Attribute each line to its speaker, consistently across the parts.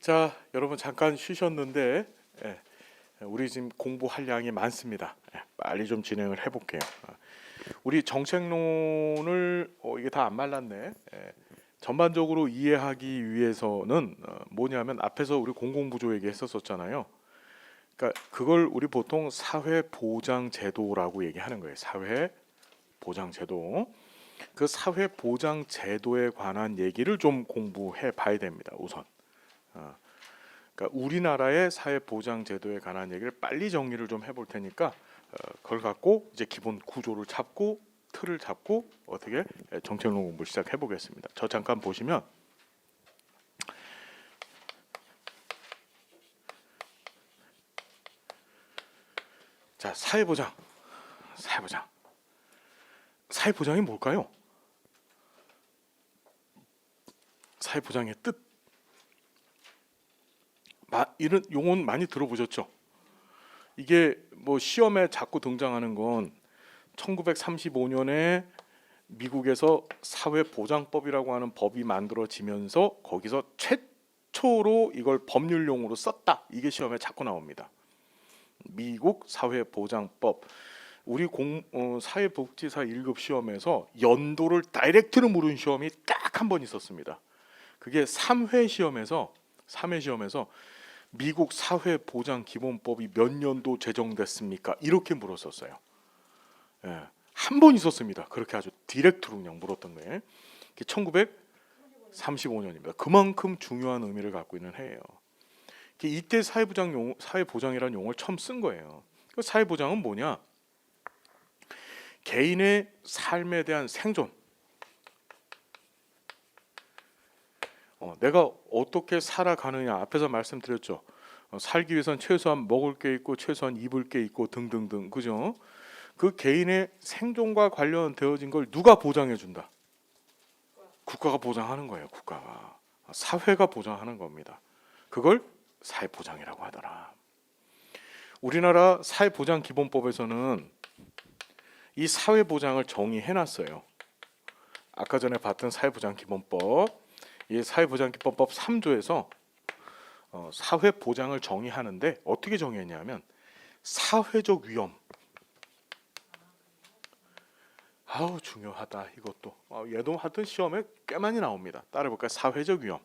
Speaker 1: 자, 여러분 잠깐 쉬셨는데 우리 지금 공부할 양이 많습니다. 빨리 좀 진행을 해볼게요. 우리 정책론을 이게 다 안 말랐네. 전반적으로 이해하기 위해서는 뭐냐면 앞에서 우리 공공부조 얘기했었잖아요. 그러니까 그걸 우리 보통 사회보장제도라고 얘기하는 거예요. 사회보장제도. 그 사회보장제도에 관한 얘기를 좀 공부해 봐야 됩니다. 우선. 그러니까 우리나라의 사회보장제도에 관한 얘기를 빨리 정리를 좀 해볼 테니까 그걸 갖고 이제 기본 구조를 잡고 틀을 잡고 어떻게 정책론 공부를 시작해 보겠습니다. 저 잠깐 보시면 자, 사회보장이 뭘까요? 사회보장의 뜻, 이런 용어는 많이 들어보셨죠? 이게 뭐 시험에 자꾸 등장하는 건 1935년에 미국에서 사회보장법이라고 하는 법이 만들어지면서 거기서 최초로 이걸 법률용어로 썼다. 이게 시험에 자꾸 나옵니다. 미국 사회보장법. 우리 사회복지사 1급 시험에서 연도를 다이렉트로 물은 시험이 딱 한 번 있었습니다. 그게 3회 시험에서 미국 사회보장기본법이 몇 년도 제정됐습니까? 이렇게 물었었어요. 한 번 있었습니다. 그렇게 아주 디렉트로 그냥 물었던 거예요. 1935년입니다. 그만큼 중요한 의미를 갖고 있는 해예요. 이때 사회보장이라는 용어를 처음 쓴 거예요. 사회보장은 뭐냐? 개인의 삶에 대한 생존. 내가 어떻게 살아가느냐 앞에서 말씀드렸죠. 살기 위해선 최소한 먹을 게 있고 최소한 입을 게 있고 등등등, 그죠? 그 개인의 생존과 관련되어진 걸 누가 보장해 준다? 국가가 보장하는 거예요. 국가가, 사회가 보장하는 겁니다. 그걸 사회보장이라고 하더라. 우리나라 사회보장기본법에서는 이 사회보장을 정의해놨어요. 아까 전에 봤던 사회보장기본법, 이 사회보장기본법 3조에서 사회보장을 정의하는데 어떻게 정의했냐면 사회적 위험. 아우 중요하다 이것도. 얘도 하여튼 시험에 꽤 많이 나옵니다. 따라해볼까요? 사회적 위험.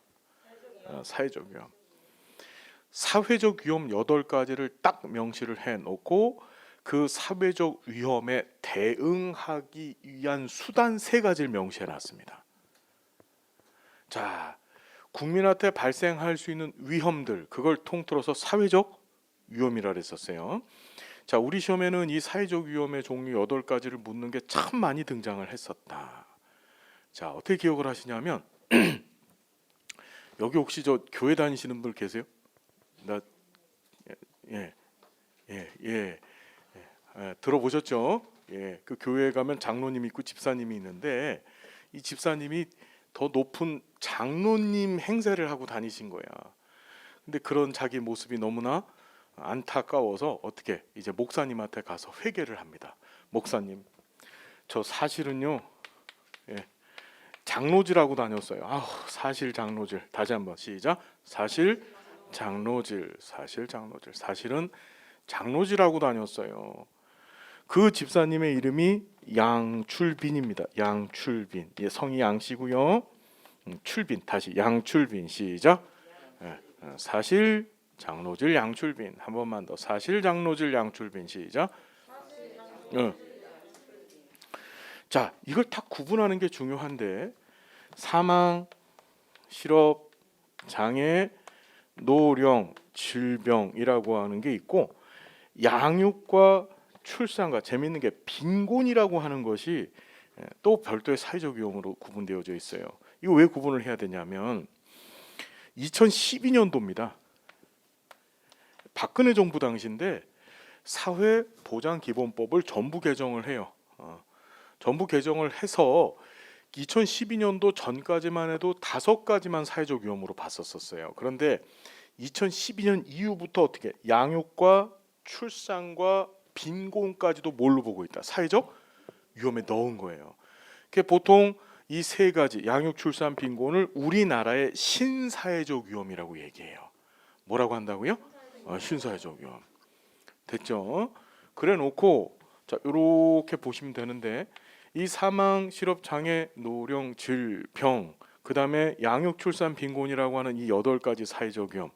Speaker 1: 사회적 위험. 사회적 위험 8가지를 딱 명시를 해놓고 그 사회적 위험에 대응하기 위한 수단 3가지를 명시해놨습니다. 자, 국민한테 발생할 수 있는 위험들, 그걸 통틀어서 사회적 위험이라 그랬었어요. 자, 우리 시험에는 이 사회적 위험의 종류 8가지를 묻는 게 참 많이 등장을 했었다. 자, 어떻게 기억을 하시냐면 여기 혹시 저 교회 다니시는 분 계세요? 들어보셨죠? 그 교회에 가면 장로님 있고 집사님이 있는데 이 집사님이 더 높은 장로님 행세를 하고 다니신 거야. 근데 그런 자기 모습이 너무나 안타까워서 어떻게 이제 목사님한테 가서 회개를 합니다. 목사님, 저 사실은요, 장로질하고 다녔어요. 사실 장로질. 다시 한번 시작. 사실은 장로질하고 다녔어요. 그 집사님의 이름이 양출빈입니다. 양출빈. 성이 양씨고요. 출빈. 다시 양출빈. 시작. 사실 장로질 양출빈. 한 번만 더. 사실 장로질 양출빈. 시작. 자, 이걸 다 구분하는 게 중요한데 사망, 실업, 장애, 노령, 질병이라고 하는 게 있고 양육과 출산과 재미있는 게 빈곤이라고 하는 것이 또 별도의 사회적 위험으로 구분되어져 있어요. 이거 왜 구분을 해야 되냐면 2012년도입니다. 박근혜 정부 당시인데 사회보장기본법을 전부 개정을 해요. 전부 개정을 해서 2012년도 전까지만 해도 5가지만 사회적 위험으로 봤었어요. 그런데 2012년 이후부터 어떻게 양육과 출산과 빈곤까지도 뭘로 보고 있다? 사회적 위험에 넣은 거예요. 보통 이 3가지 양육, 출산, 빈곤을 우리나라의 신사회적 위험이라고 얘기해요. 뭐라고 한다고요? 신사회적 위험. 됐죠? 그래 놓고 자 이렇게 보시면 되는데 이 사망, 실업, 장애, 노령, 질, 병, 그 다음에 양육, 출산, 빈곤이라고 하는 이 8가지 사회적 위험.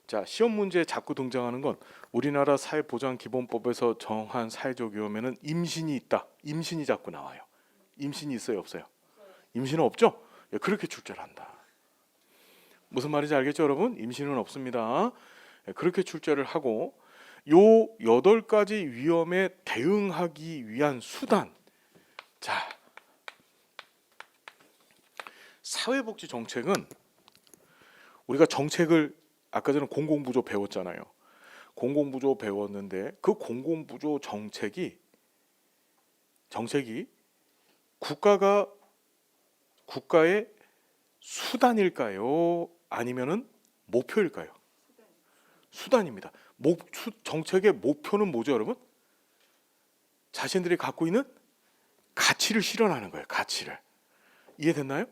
Speaker 1: 자 시험 문제에 자꾸 등장하는 건 우리나라 사회보장기본법에서 정한 사회적 위험에는 임신이 있다. 임신이 자꾸 나와요. 임신이 있어요, 없어요? 임신은 없죠? 예, 그렇게 출제를 한다. 무슨 말인지 알겠죠, 여러분? 임신은 없습니다. 예, 그렇게 출제를 하고 요 8가지 위험에 대응하기 위한 수단. 자, 사회복지 정책은 우리가 정책을 아까 전에 공공부조 배웠잖아요. 공공부조 배웠는데 그 공공부조 정책이 국가의 수단일까요? 아니면은 목표일까요? 수단입니다. 정책의 목표는 뭐죠, 여러분? 자신들이 갖고 있는 가치를 실현하는 거예요. 가치를. 이해됐나요?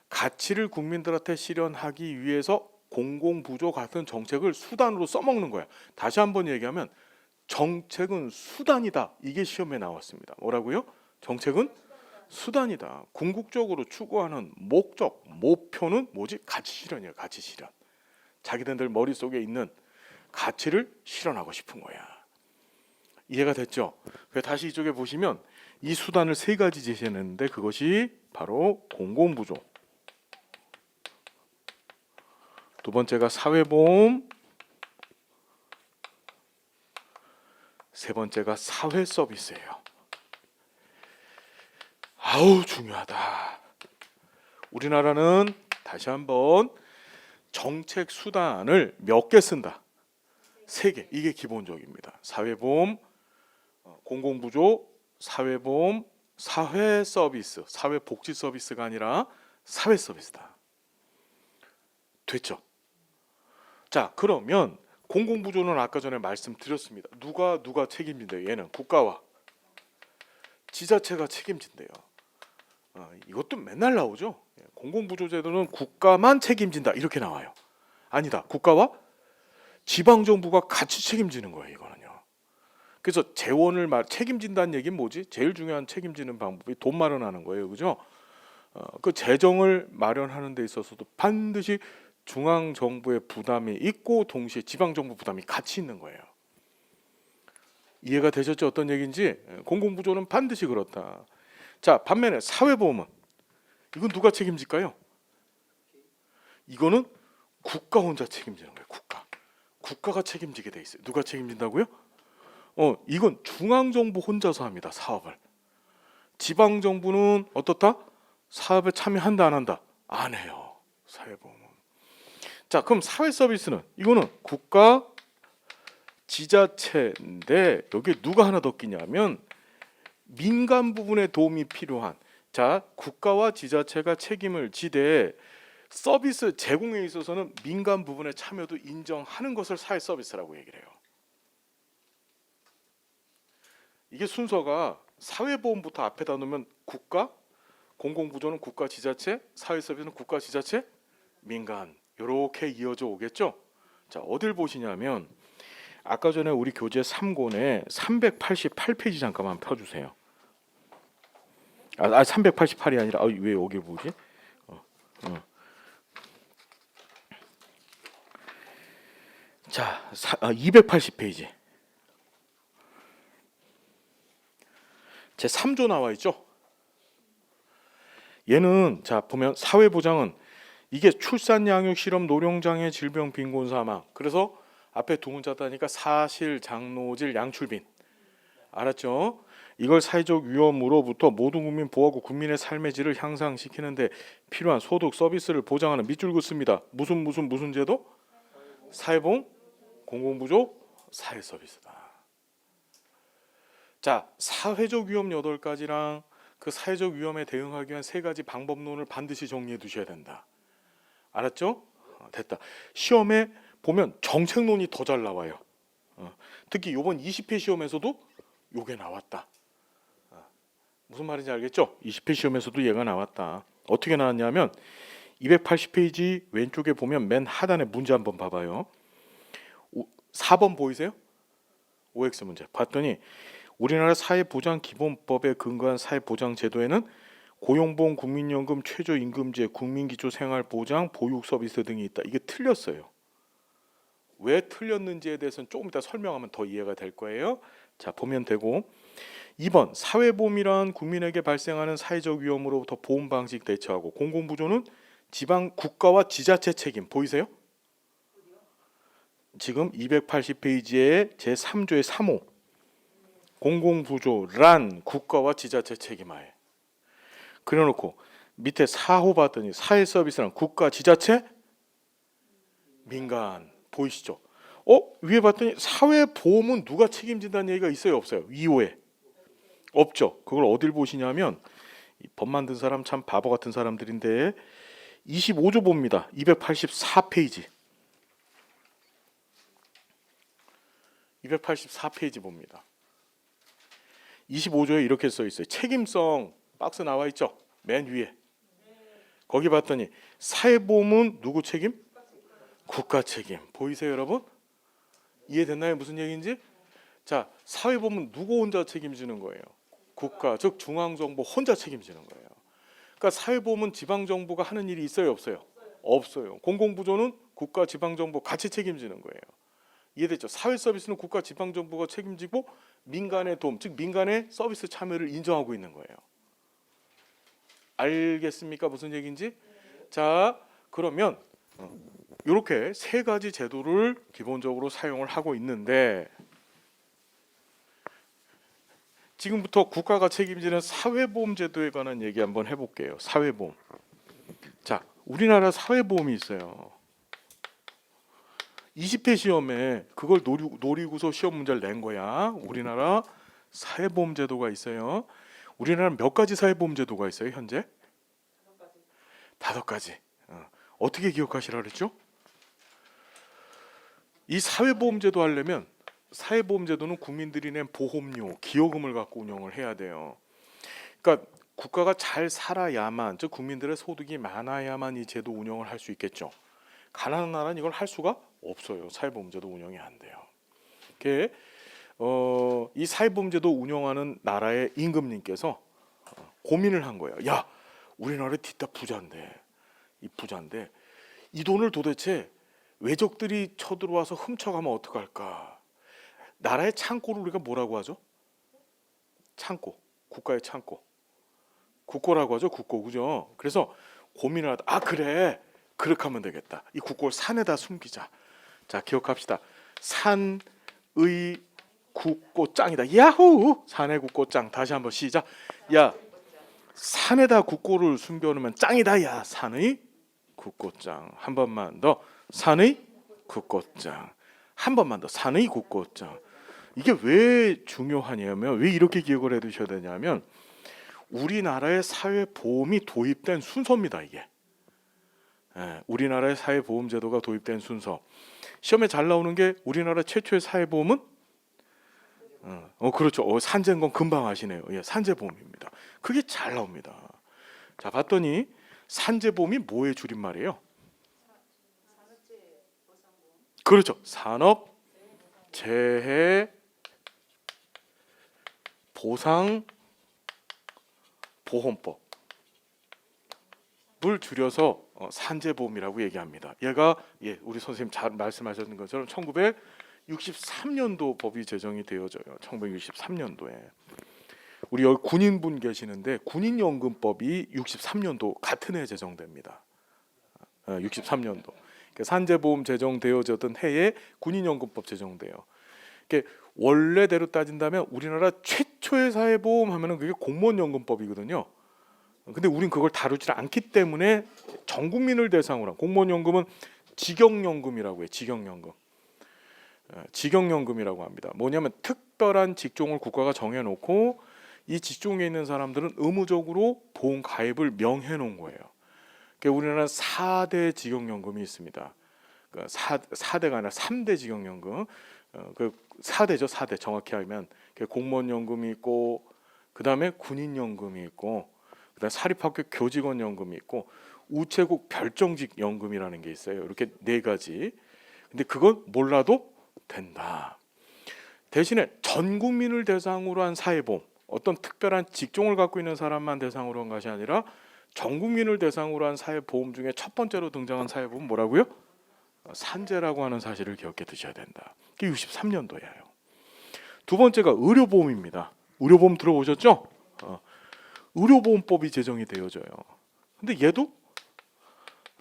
Speaker 1: 가치를 국민들한테 실현하기 위해서 공공부조 같은 정책을 수단으로 써먹는 거야. 다시 한번 얘기하면 정책은 수단이다. 이게 시험에 나왔습니다. 뭐라고요? 정책은 수단이다. 궁극적으로 추구하는 목적, 목표는 뭐지? 가치 실현이에요. 가치 실현. 자기들 머릿속에 있는 가치를 실현하고 싶은 거야. 이해가 됐죠? 다시 이쪽에 보시면 이 수단을 3가지 제시했는데 그것이 바로 공공부조, 두 번째가 사회보험, 세 번째가 사회서비스예요. 아우 중요하다. 우리나라는 다시 한번 정책 수단을 몇 개 쓴다? 3개. 이게 기본적입니다. 사회보험, 공공부조, 사회보험, 사회서비스. 사회복지 서비스가 아니라 사회서비스다. 됐죠? 자, 그러면 공공부조는 아까 전에 말씀드렸습니다. 누가 책임진대요? 얘는 국가와 지자체가 책임진대요. 이것도 맨날 나오죠. 공공부조제도는 국가만 책임진다 이렇게 나와요. 아니다. 국가와 지방정부가 같이 책임지는 거예요. 이거는요. 그래서 재원을 책임진다는 얘기는 뭐지? 제일 중요한 책임지는 방법이 돈 마련하는 거예요. 그죠? 그 재정을 마련하는 데 있어서도 반드시 중앙정부의 부담이 있고 동시에 지방정부 부담이 같이 있는 거예요. 이해가 되셨죠? 어떤 얘기인지. 공공부조는 반드시 그렇다. 자, 반면에 사회보험은 이건 누가 책임질까요? 이거는 국가 혼자 책임지는 거예요. 국가가 책임지게 돼 있어요. 누가 책임진다고요? 이건 중앙정부 혼자서 합니다. 사업을. 지방정부는 어떻다? 사업에 참여한다 안 한다? 안 해요. 사회보험은. 자, 그럼 사회서비스는 이거는 국가, 지자체인데 여기에 누가 하나 더 끼냐면 민간 부분에 도움이 필요한, 자, 국가와 지자체가 책임을 지되 서비스 제공에 있어서는 민간 부분의 참여도 인정하는 것을 사회 서비스라고 얘기를 해요. 이게 순서가 사회보험부터 앞에다 놓으면 국가, 공공부조는 국가, 지자체, 사회 서비스는 국가, 지자체, 민간 이렇게 이어져 오겠죠. 자, 어딜 보시냐면 아까 전에 우리 교재 3권에 388페이지 잠깐만 펴주세요. 388이 아니라 왜 여기 보지? 자, 280페이지. 제 3조 나와 있죠. 얘는 자 보면 사회보장은 이게 출산, 양육, 실업, 노령장애, 질병, 빈곤, 사망. 그래서 앞에 두 문자 따니까 사실, 장노질, 양출빈. 알았죠? 이걸 사회적 위험으로부터 모든 국민 보호하고 국민의 삶의 질을 향상시키는데 필요한 소득, 서비스를 보장하는 밑줄 긋습니다. 무슨 제도? 사회보험, 공공부조, 사회서비스다. 자, 사회적 위험 8가지랑 그 사회적 위험에 대응하기 위한 3가지 방법론을 반드시 정리해 두셔야 된다. 알았죠? 됐다. 시험에 보면 정책론이 더 잘 나와요. 특히 이번 20회 시험에서도 요게 나왔다. 무슨 말인지 알겠죠? 20회 시험에서도 얘가 나왔다. 어떻게 나왔냐면 280페이지 왼쪽에 보면 맨 하단에 문제 한번 봐봐요. 4번 보이세요? OX 문제. 봤더니 우리나라 사회보장기본법에 근거한 사회보장제도에는 고용보험, 국민연금, 최저임금제, 국민기초생활보장, 보육서비스 등이 있다. 이게 틀렸어요. 왜 틀렸는지에 대해서는 조금 이따 설명하면 더 이해가 될 거예요. 자, 보면 되고 2번 사회보험이란 국민에게 발생하는 사회적 위험으로부터 보험 방식 대처하고 공공부조는 지방 국가와 지자체 책임. 보이세요? 지금 280페이지에 제3조의 3호 공공부조란 국가와 지자체 책임하에 그려놓고 밑에 4호 봤더니 사회서비스란 국가, 지자체, 민간. 보이시죠? 위에 봤더니 사회보험은 누가 책임진다는 얘기가 있어요, 없어요? 2호에 없죠. 그걸 어딜 보시냐면 법 만든 사람 참 바보 같은 사람들인데 25조 봅니다. 284페이지 284페이지 봅니다. 25조에 이렇게 써 있어요. 책임성 박스 나와 있죠? 맨 위에. 거기 봤더니 사회보험은 누구 책임? 국가 책임. 보이세요, 여러분? 이해됐나요? 무슨 얘기인지? 자, 사회보험은 누구 혼자 책임지는 거예요? 국가, 즉 중앙정부 혼자 책임지는 거예요. 그러니까 사회보험은 지방정부가 하는 일이 있어요, 없어요? 없어요. 공공부조는 국가, 지방정부 같이 책임지는 거예요. 이해됐죠? 사회서비스는 국가, 지방정부가 책임지고 민간의 도움, 즉 민간의 서비스 참여를 인정하고 있는 거예요. 알겠습니까? 무슨 얘기인지? 자, 그러면 이렇게 세 가지 제도를 기본적으로 사용을 하고 있는데 지금부터 국가가 책임지는 사회보험 제도에 관한 얘기 한번 해볼게요. 사회보험. 자, 우리나라 사회보험이 있어요. 20회 시험에 그걸 노리고서 시험 문제를 낸 거야. 우리나라 사회보험 제도가 있어요. 우리나라는 몇 가지 사회보험 제도가 있어요, 현재? 5가지. 어떻게 기억하시라 그랬죠? 이 사회보험제도 하려면 사회보험제도는 국민들이 낸 보험료, 기여금을 갖고 운영을 해야 돼요. 그러니까 국가가 잘 살아야만, 즉 국민들의 소득이 많아야만 이 제도 운영을 할 수 있겠죠. 가난한 나라는 이걸 할 수가 없어요. 사회보험제도 운영이 안 돼요. 이 사회보험제도 운영하는 나라의 임금님께서 고민을 한 거예요. 야, 우리나라 뒤따 부자인데 이 돈을 도대체 외적들이 쳐들어와서 훔쳐가면 어떡할까? 나라의 창고를 우리가 뭐라고 하죠? 창고, 국가의 창고, 국고라고 하죠. 국고, 그죠? 그래서 고민을 하다 그래, 그렇게 하면 되겠다. 이 국고를 산에다 숨기자. 자, 기억합시다. 산의 국고짱이다. 야호! 산의 국고짱. 다시 한번 시작. 야, 산에다 국고를 숨겨놓으면 짱이다. 야, 산의 국고짱. 한 번만 더. 산의 국고짱. 한 번만 더. 산의 국고짱. 이게 왜 중요하냐면, 왜 이렇게 기억을 해두셔야 되냐면, 우리나라의 사회보험이 도입된 순서입니다. 이게. 우리나라의 사회보험제도가 도입된 순서. 시험에 잘 나오는 게 우리나라 최초의 사회보험은 그렇죠. 산재인 건 금방 아시네요. 예, 산재보험입니다. 그게 잘 나옵니다. 자, 봤더니 산재보험이 뭐의 줄임말이에요? 그렇죠. 산업재해보상보험법을 줄여서 산재보험이라고 얘기합니다. 얘가 우리 선생님 잘 말씀하셨는 것처럼 1963년도 법이 제정이 되어져요. 1963년도에. 우리 여기 군인분 계시는데 군인연금법이 63년도 같은 해 제정됩니다. 63년도. 산재보험 제정되어졌던 해에 군인연금법 제정돼요. 원래대로 따진다면 우리나라 최초의 사회보험 하면은 그게 공무원연금법이거든요. 근데 우린 그걸 다루지 않기 때문에 전 국민을 대상으로 한 공무원연금은 직영연금이라고 해요. 직영연금. 직영연금이라고 합니다. 뭐냐면 특별한 직종을 국가가 정해놓고 이 직종에 있는 사람들은 의무적으로 보험 가입을 명해놓은 거예요. 우리나라는 4대 직영연금이 있습니다. 4대가 아니라 3대 직영연금. 4대죠. 4대 정확히 하면 공무원연금이 있고, 그 다음에 군인연금이 있고, 그 다음에 사립학교 교직원연금이 있고, 우체국 별정직 연금이라는 게 있어요. 이렇게 4가지. 근데 그건 몰라도 된다. 대신에 전 국민을 대상으로 한 사회보험, 어떤 특별한 직종을 갖고 있는 사람만 대상으로 한 것이 아니라 전 국민을 대상으로 한 사회보험 중에 첫 번째로 등장한 사회보험 뭐라고요? 산재라고 하는 사실을 기억해 두셔야 된다. 이게 63년도예요. 두 번째가 의료보험입니다. 의료보험 들어보셨죠? 의료보험법이 제정이 되어져요. 근데 얘도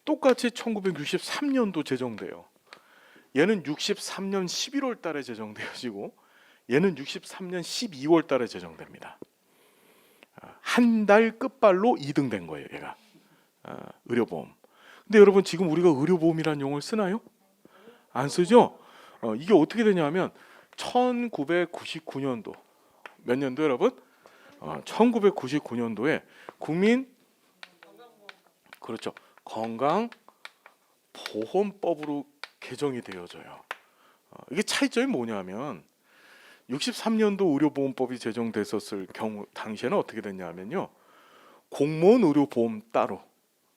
Speaker 1: 똑같이 1963년도 제정돼요. 얘는 63년 11월 달에 제정되어지고 얘는 63년 12월 달에 제정됩니다. 한 달 끝발로 2등 된 거예요, 얘가. 의료보험. 근데 여러분 지금 우리가 의료보험이라는 용어를 쓰나요? 안 쓰죠? 이게 어떻게 되냐면 1999년도 몇 년도 여러분? 1999년도에 국민 그렇죠. 건강보험법으로 개정이 되어져요. 이게 차이점이 뭐냐면 63년도 의료보험법이 제정됐었을 경우 당시에는 어떻게 됐냐면요. 공무원 의료보험 따로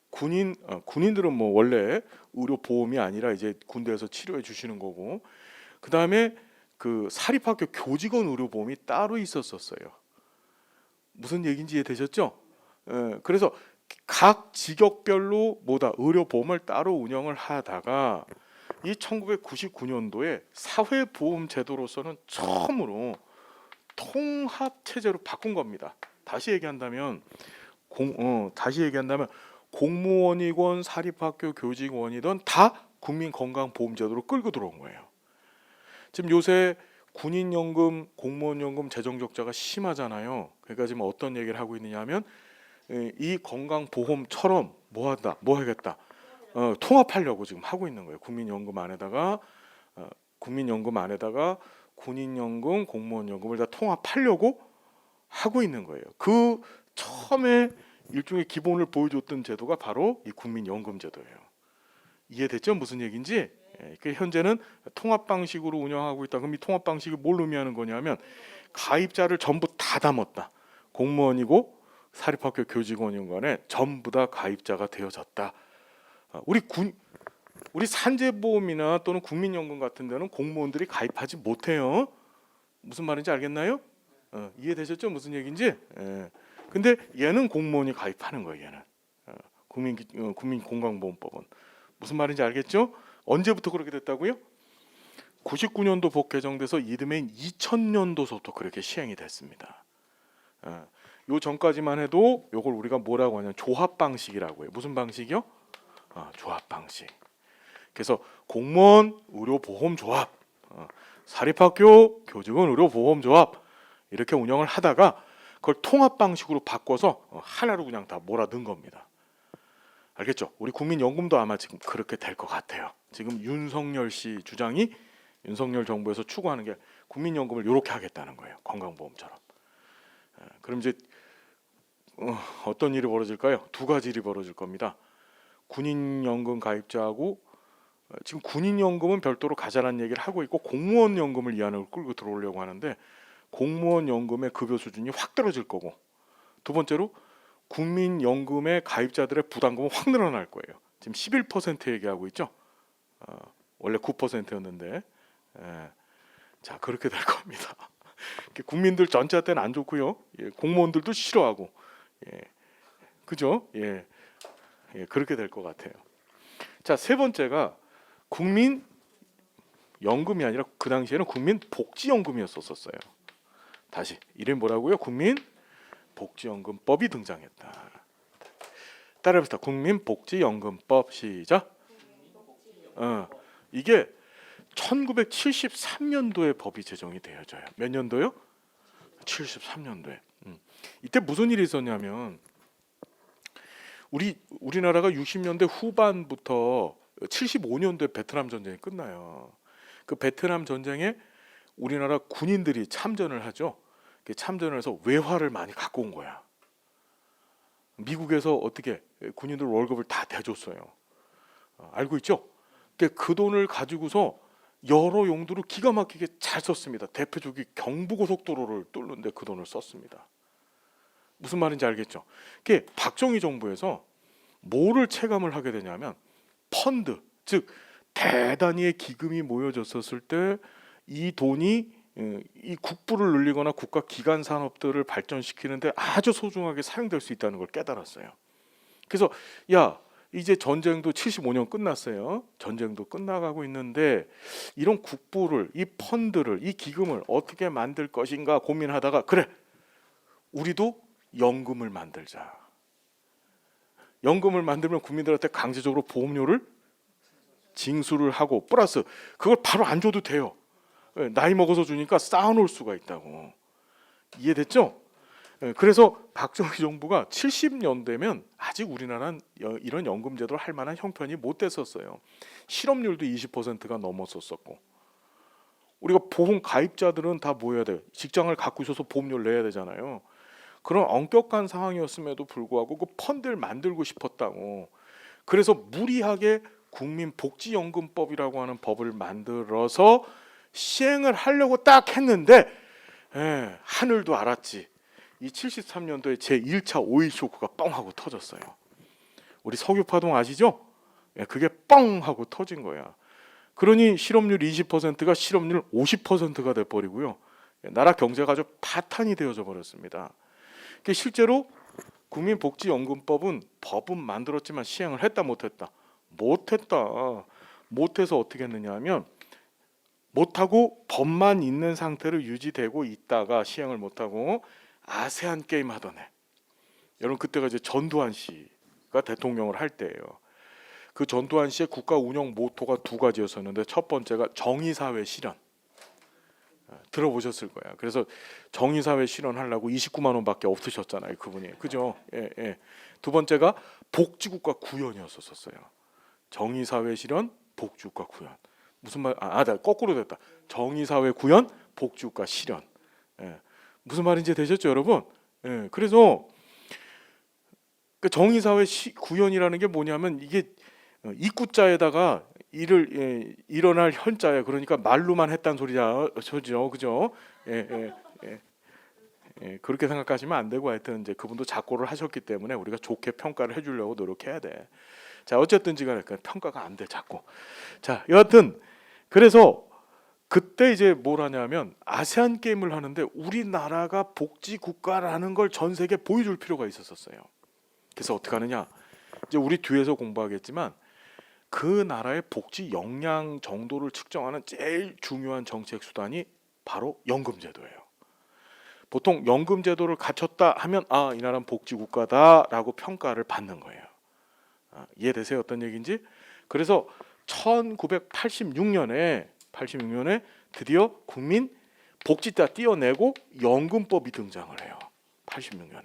Speaker 1: 군인들은 뭐 원래 의료보험이 아니라 이제 군대에서 치료해 주시는 거고 그 다음에 그 사립학교 교직원 의료보험이 따로 있었어요. 무슨 얘기인지 이해되셨죠? 그래서 각 직역별로 의료보험을 따로 운영을 하다가 이 1999년도에 사회보험 제도로서는 처음으로 통합 체제로 바꾼 겁니다. 다시 얘기한다면 공무원이건 사립학교 교직원이든 다 국민건강보험제도로 끌고 들어온 거예요. 지금 요새 군인연금, 공무원연금 재정 적자가 심하잖아요. 그러니까 지금 어떤 얘기를 하고 있느냐면 이 건강보험처럼 뭐 하겠다. 통합하려고 지금 하고 있는 거예요. 국민연금 안에다가 군인연금, 공무원연금을 다 통합하려고 하고 있는 거예요. 그 처음에 일종의 기본을 보여줬던 제도가 바로 이 국민연금제도예요. 이해됐죠? 무슨 얘기인지? 현재는 통합 방식으로 운영하고 있다. 그럼 이 통합 방식이 뭘 의미하는 거냐면 가입자를 전부 다 담았다. 공무원이고 사립학교 교직원인 간에 전부 다 가입자가 되어졌다. 우리 산재보험이나 또는 국민연금 같은 데는 공무원들이 가입하지 못해요. 무슨 말인지 알겠나요? 이해되셨죠? 무슨 얘기인지? 근데 얘는 공무원이 가입하는 거예요. 얘는 국민건강보험법은 무슨 말인지 알겠죠? 언제부터 그렇게 됐다고요? 99년도 법 개정돼서 이듬해인 2000년도서부터 그렇게 시행이 됐습니다. 요 전까지만 해도 요걸 우리가 뭐라고 하냐면 조합 방식이라고 해요. 무슨 방식이요? 조합 방식. 그래서 공무원 의료보험 조합, 사립학교 교직원 의료보험 조합 이렇게 운영을 하다가 그걸 통합 방식으로 바꿔서 하나로 그냥 다 몰아넣은 겁니다. 알겠죠? 우리 국민연금도 아마 지금 그렇게 될 것 같아요. 지금 윤석열 씨 주장이 윤석열 정부에서 추구하는 게 국민연금을 이렇게 하겠다는 거예요. 건강보험처럼. 그럼 이제 어떤 일이 벌어질까요? 두 가지 일이 벌어질 겁니다. 군인연금 가입자하고 지금 군인연금은 별도로 가자라는 얘기를 하고 있고 공무원연금을 이 안으로 끌고 들어오려고 하는데 공무원연금의 급여 수준이 확 떨어질 거고 두 번째로 국민연금의 가입자들의 부담금은 확 늘어날 거예요. 지금 11% 얘기하고 있죠. 원래 9%였는데 자 그렇게 될 겁니다. 국민들 전체한테는 안 좋고요. 공무원들도 싫어하고 그죠? 그렇게 될 것 같아요. 자, 세 번째가 국민연금이 아니라 그 당시에는 국민복지연금이었었어요. 다시 이름 뭐라고요? 국민복지연금법이 등장했다. 따라해봅시다. 국민복지연금법 시작. 이게 1973년도에 법이 제정이 되어져요. 몇 년도요? 73년도에. 이때 무슨 일이 있었냐면 우리나라가 60년대 후반부터 75년도에 베트남 전쟁이 끝나요. 그 베트남 전쟁에 우리나라 군인들이 참전을 하죠. 참전을 해서 외화를 많이 갖고 온 거야. 미국에서 어떻게 군인들 월급을 다 대줬어요. 알고 있죠? 그 돈을 가지고서 여러 용도로 기가 막히게 잘 썼습니다. 대표적인 경부고속도로를 뚫는데 그 돈을 썼습니다. 무슨 말인지 알겠죠? 그게 박정희 정부에서 뭐를 체감을 하게 되냐면 펀드, 즉 대단위의 기금이 모여졌었을 때 이 돈이 이 국부를 늘리거나 국가 기관 산업들을 발전시키는데 아주 소중하게 사용될 수 있다는 걸 깨달았어요. 그래서 야, 이제 전쟁도 75년 끝났어요. 전쟁도 끝나가고 있는데 이런 국부를, 이 펀드를, 이 기금을 어떻게 만들 것인가 고민하다가 그래, 우리도 연금을 만들자. 연금을 만들면 국민들한테 강제적으로 보험료를 징수를 하고 플러스 그걸 바로 안 줘도 돼요. 나이 먹어서 주니까 쌓아놓을 수가 있다고. 이해됐죠? 그래서 박정희 정부가 70년대면 아직 우리나라는 이런 연금 제도를 할 만한 형편이 못 됐었어요. 실업률도 20%가 넘었었고, 우리가 보험 가입자들은 다 뭐 해야 돼요? 직장을 갖고 있어서 보험료를 내야 되잖아요. 그런 엄격한 상황이었음에도 불구하고 그 펀드를 만들고 싶었다고. 그래서 무리하게 국민복지연금법이라고 하는 법을 만들어서 시행을 하려고 딱 했는데 하늘도 알았지. 이 73년도에 제1차 오일 쇼크가 뻥 하고 터졌어요. 우리 석유파동 아시죠? 그게 뻥 하고 터진 거야. 그러니 실업률 20%가 실업률 50%가 돼버리고요. 나라 경제가 아주 파탄이 되어져 버렸습니다. 실제로 국민복지연금법은 법은 만들었지만 시행을 했다 못했다. 못해서 어떻게 했느냐 하면 못하고 법만 있는 상태로 유지되고 있다가 시행을 못하고 아세안 게임 하던 해. 여러분 그때가 이제 전두환 씨가 대통령을 할 때예요. 그 전두환 씨의 국가 운영 모토가 두 가지였었는데 첫 번째가 정의사회 실현. 들어보셨을 거야. 그래서 정의사회 실현하려고 29만 원밖에 없으셨잖아요, 그분이. 그죠? 예. 두 번째가 복지국가 구현이었었어요. 정의사회 실현, 복지국가 구현. 무슨 말? 거꾸로 됐다. 정의사회 구현, 복지국가 실현. 무슨 말인지 되셨죠, 여러분? 그래서 그 정의사회 구현이라는 게 뭐냐면 이게 입구자에다가 일어날 현자예요. 그러니까 말로만 했단 소리죠, 그죠? 그렇게 생각하시면 안 되고 하여튼 이제 그분도 작고를 하셨기 때문에 우리가 좋게 평가를 해주려고 노력해야 돼. 자, 어쨌든지간에 평가가 안 돼, 자꾸. 자, 여하튼 그래서 그때 이제 뭘 하냐면 아세안 게임을 하는데 우리나라가 복지 국가라는 걸 전 세계에 보여줄 필요가 있었어요. 그래서 어떻게 하느냐? 이제 우리 뒤에서 공부하겠지만 그 나라의 복지 역량 정도를 측정하는 제일 중요한 정책 수단이 바로 연금제도예요. 보통 연금제도를 갖췄다 하면 이 나라는 복지 국가다라고 평가를 받는 거예요. 이해되세요? 어떤 얘기인지? 그래서 1986년에 드디어 국민 복지다 띄어내고 연금법이 등장을 해요. 86년에.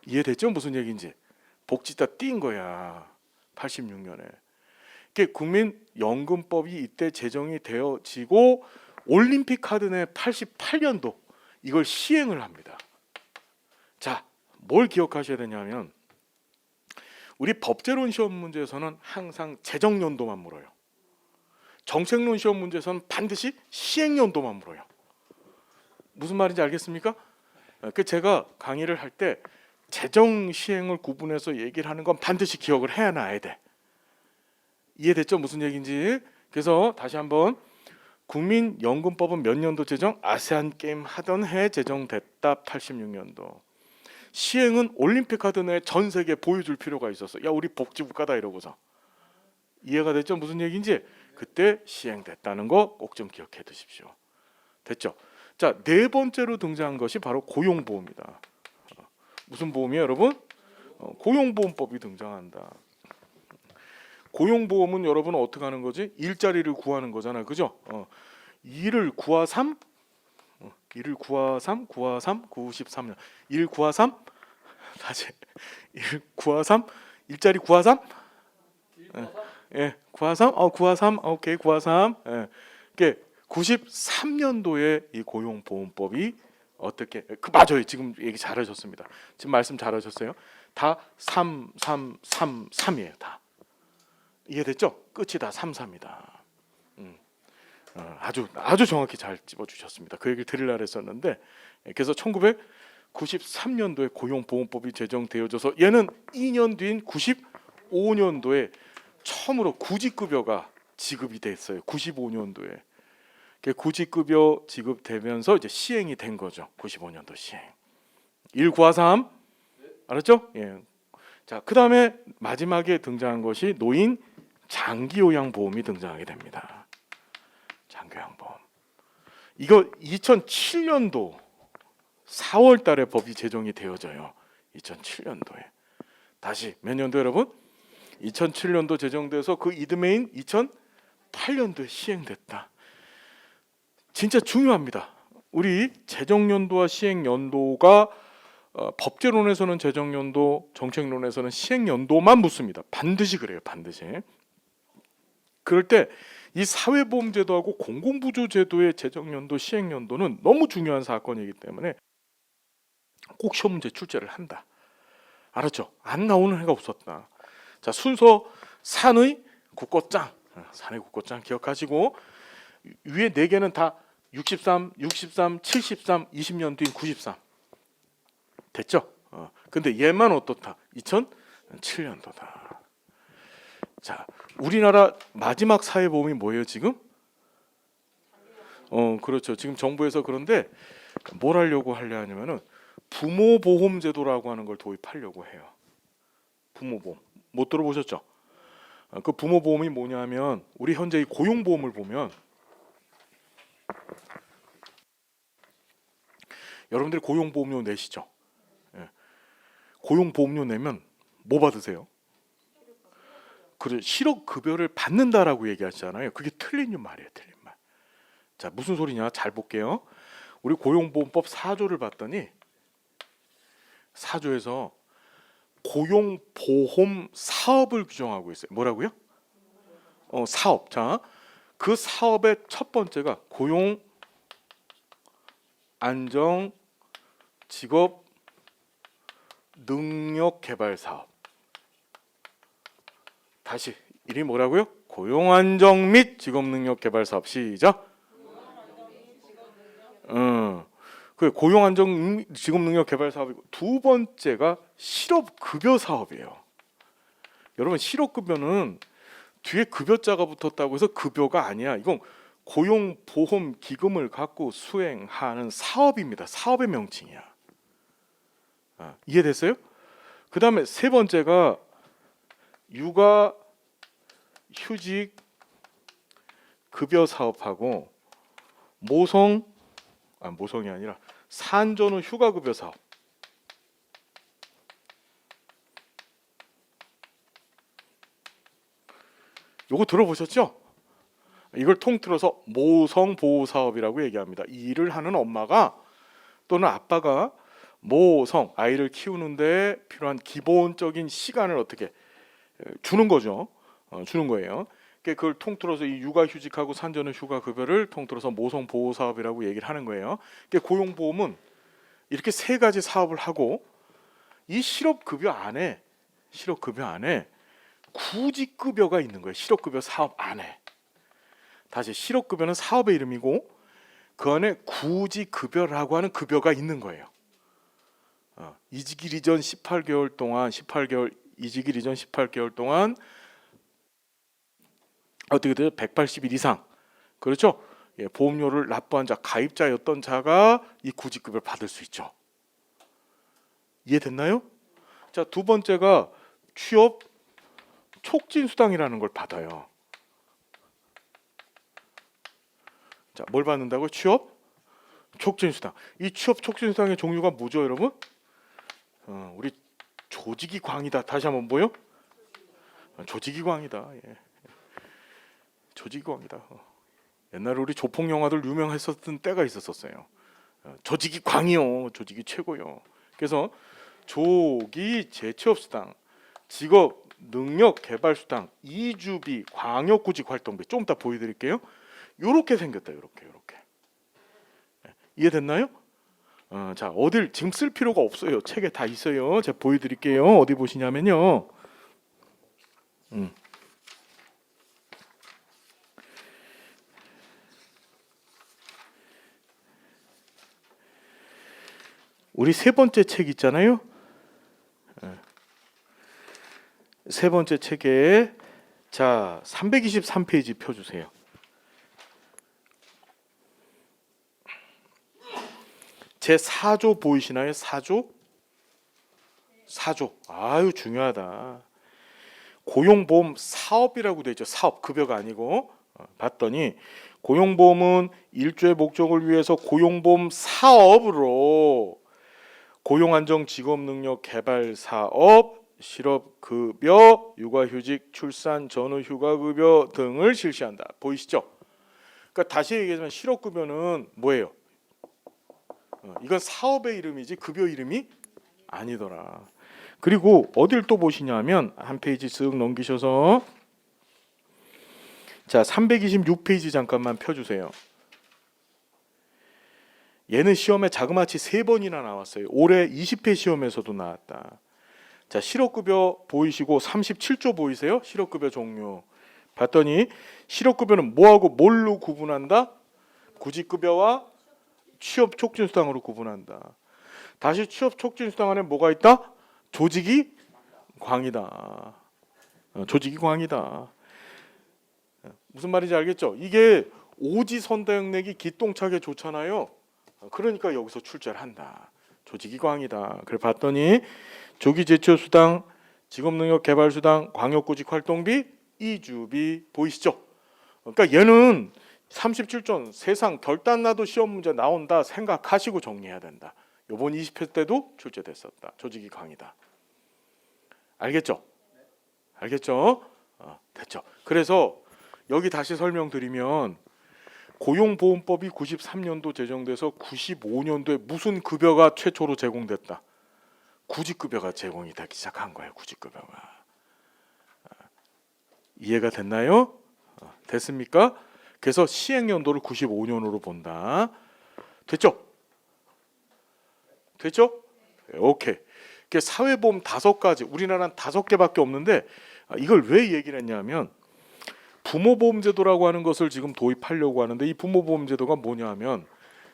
Speaker 1: 이해됐죠? 무슨 얘기인지. 복지다 띈 거야. 86년에. 국민 연금법이 이때 제정이 되어지고 올림픽 카드내 88년도 이걸 시행을 합니다. 자, 뭘 기억하셔야 되냐면 우리 법제론 시험 문제에서는 항상 재정연도만 물어요. 정책론 시험 문제에서는 반드시 시행연도만 물어요. 무슨 말인지 알겠습니까? 제가 강의를 할 때 재정 시행을 구분해서 얘기를 하는 건 반드시 기억을 해놔야 돼. 이해됐죠? 무슨 얘기인지. 그래서 다시 한번 국민연금법은 몇 년도 제정? 아세안 게임 하던 해 제정됐다. 86년도. 시행은 올림픽 하던 해 전 세계에 보여줄 필요가 있었어. 야, 우리 복지국가다 이러고서. 이해가 됐죠? 무슨 얘기인지. 그때 시행됐다는 거 꼭 좀 기억해 두십시오. 됐죠? 자, 네 번째로 등장한 것이 바로 고용보험이다. 무슨 보험이에요, 여러분? 고용보험법이 등장한다. 고용보험은 여러분은 어떻게 하는 거지? 일자리를 구하는 거잖아, 그죠? 2를 9와3, 93년 1 9와3 다시 1 9와3 일자리 9와3 9와3 9와3 오케이 9와3 93년도에 이 고용보험법이 어떻게 맞아요. 지금 얘기 잘하셨습니다. 지금 말씀 잘하셨어요. 다 3333이에요. 다 이해됐죠? 끝이 다 33이다. 아주 정확히 잘 집어주셨습니다. 그 얘기를 드리려고 했었는데 그래서 1993년도에 고용보험법이 제정되어져서 얘는 2년 뒤인 95년도에 처음으로 구직급여가 지급이 됐어요. 95년도에. 구직급여 지급되면서 이제 시행이 된 거죠. 95년도 시행. 1943 알았죠? 예. 자, 그다음에 마지막에 등장한 것이 노인 장기요양보험이 등장하게 됩니다. 장기요양보험. 이거 2007년도 4월 달에 법이 제정이 되어져요. 2007년도에. 다시 몇 년도 여러분? 2007년도 제정돼서 그 이듬해인 2008년도에 시행됐다. 진짜 중요합니다. 우리 재정연도와 시행연도가 법제론에서는 재정연도, 정책론에서는 시행연도만 묻습니다. 반드시 그래요. 반드시. 그럴 때 이 사회보험제도하고 공공부조제도의 재정연도, 시행연도는 너무 중요한 사건이기 때문에 꼭 시험 문제 출제를 한다. 알았죠? 안 나오는 해가 없었다. 자, 순서 산의 국고장, 산의 국고장 기억하시고 위에 4개는 다 63, 63, 73, 20년 뒤인 93 됐죠? 근데 얘만 어떻다? 2007년도다. 자, 우리나라 마지막 사회보험이 뭐예요 지금? 그렇죠. 지금 정부에서 그런데 뭘 하려고 하냐면은 부모보험제도라고 하는 걸 도입하려고 해요. 부모보험 못 들어보셨죠? 그 부모보험이 뭐냐면 우리 현재 이 고용보험을 보면 여러분들이 고용보험료 내시죠? 예. 고용보험료 내면 뭐 받으세요? 그래, 실업급여를 받는다라고 얘기하잖아요. 그게 틀린 말이에요. 틀린 말. 자, 무슨 소리냐? 잘 볼게요. 우리 고용보험법 4조를 봤더니 4조에서 고용보험 사업을 규정하고 있어요. 뭐라고요? 사업. 자, 그 사업의 첫 번째가 고용 안정 직업 능력 개발 사업. 다시 이름이 뭐라고요? 고용 안정 및 직업 능력 개발 사업. 시작. 그 고용 안정 직업 능력 개발 사업이고 두 번째가 실업급여 사업이에요. 여러분 실업급여는 뒤에 급여자가 붙었다고 해서 급여가 아니야. 이건 고용보험 기금을 갖고 수행하는 사업입니다. 사업의 명칭이야. 이해됐어요? 그 다음에 세 번째가 육아 휴직 급여 사업하고 모성이 아니라 산전 후 휴가 급여 사업. 요거 들어보셨죠? 이걸 통틀어서 모성 보호 사업이라고 얘기합니다. 이 일을 하는 엄마가 또는 아빠가 모성 아이를 키우는데 필요한 기본적인 시간을 어떻게 주는 거죠. 주는 거예요. 그걸 통틀어서 이 육아휴직하고 산전후 휴가 급여를 통틀어서 모성 보호 사업이라고 얘기를 하는 거예요. 고용보험은 이렇게 세 가지 사업을 하고 이 실업급여 안에 구직급여가 있는 거예요. 실업급여 사업 안에. 다시 실업급여는 사업의 이름이고 그 안에 구직급여라고 하는 급여가 있는 거예요. 이직일 이전 18개월 동안 이직일 이전 18개월 동안 어떻게 돼요? 180일 이상. 그렇죠? 예, 보험료를 납부한 자, 가입자였던 자가 이 구직급여를 받을 수 있죠. 이해됐나요? 자, 두 번째가 취업 촉진수당이라는 걸 받아요. 자, 뭘 받는다고요? 취업 촉진수당. 이 취업 촉진수당의 종류가 뭐죠, 여러분? 우리 조직이 광이다. 다시 한번 뭐요? 조직이 광이다. 예. 조직이 광이다. 옛날에 우리 조폭 영화들 유명했었던 때가 있었어요. 조직이 광이요. 조직이 최고요. 그래서 조기 재취업수당, 직업 능력 개발 수당, 이주비, 광역구직 활동비 좀 이따 보여드릴게요. 요렇게 생겼다. 요렇게. 이해됐나요? 자, 어딜 지금 쓸 필요가 없어요. 책에 다 있어요. 제가 보여드릴게요. 어디 보시냐면요. 우리 세 번째 책 있잖아요. 세 번째 책에 자, 323페이지 펴주세요. 제 4조 보이시나요? 4조? 4조. 아유, 중요하다. 고용보험 사업이라고 되어 있죠. 사업, 급여가 아니고. 봤더니 고용보험은 일조의 목적을 위해서 고용보험 사업으로 고용안정 직업능력 개발 사업, 실업급여, 육아휴직, 출산 전후 휴가급여 등을 실시한다. 보이시죠? 그러니까 다시 얘기하자면 실업급여는 뭐예요? 이건 사업의 이름이지 급여 이름이 아니더라. 그리고 어딜 또 보시냐면 한 페이지 쓱 넘기셔서 자 326페이지 잠깐만 펴주세요. 얘는 시험에 자그마치 3번이나 나왔어요. 올해 20회 시험에서도 나왔다. 자 실업급여 보이시고 37조 보이세요? 실업급여 종류 봤더니 실업급여는 뭐하고 뭘로 구분한다? 구직급여와 취업촉진수당으로 구분한다. 다시 취업촉진수당 안에 뭐가 있다? 조직이 광이다. 조직이 광이다. 무슨 말인지 알겠죠? 이게 오지선다형 내기 기똥차게 좋잖아요. 그러니까 여기서 출제를 한다. 조직이 광이다. 그래 봤더니 조기제초수당, 직업능력개발수당, 광역구직활동비, 이주비 보이시죠? 그러니까 얘는 37조 세상 결단 나도 시험 문제 나온다 생각하시고 정리해야 된다. 요번 20회 때도 출제됐었다. 조직이 강이다. 알겠죠? 알겠죠? 됐죠. 그래서 여기 다시 설명드리면 고용보험법이 93년도 제정돼서 95년도에 무슨 급여가 최초로 제공됐다. 구직급여가 제공이 되기 시작한 거예요. 구직급여가. 이해가 됐나요? 됐습니까? 그래서 시행연도를 95년으로 본다. 됐죠? 됐죠? 오케이. 사회보험 5가지, 우리나라는 5개밖에 없는데 이걸 왜 얘기를 했냐면 부모보험제도라고 하는 것을 지금 도입하려고 하는데 이 부모보험제도가 뭐냐면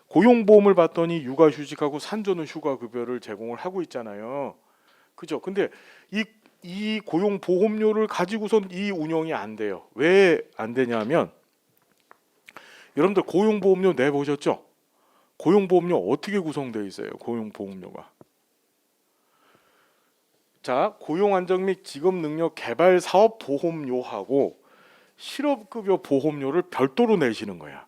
Speaker 1: 고용보험을 받더니 육아휴직하고 산전후 휴가급여를 제공을 하고 있잖아요. 그죠? 근데 이 고용보험료를 가지고선 이 운영이 안 돼요. 왜 안 되냐면 여러분들 고용보험료 내보셨죠? 고용보험료 어떻게 구성되어 있어요? 고용보험료가. 자, 고용안정 및 직업능력 개발 사업 보험료하고 실업급여 보험료를 별도로 내시는 거야.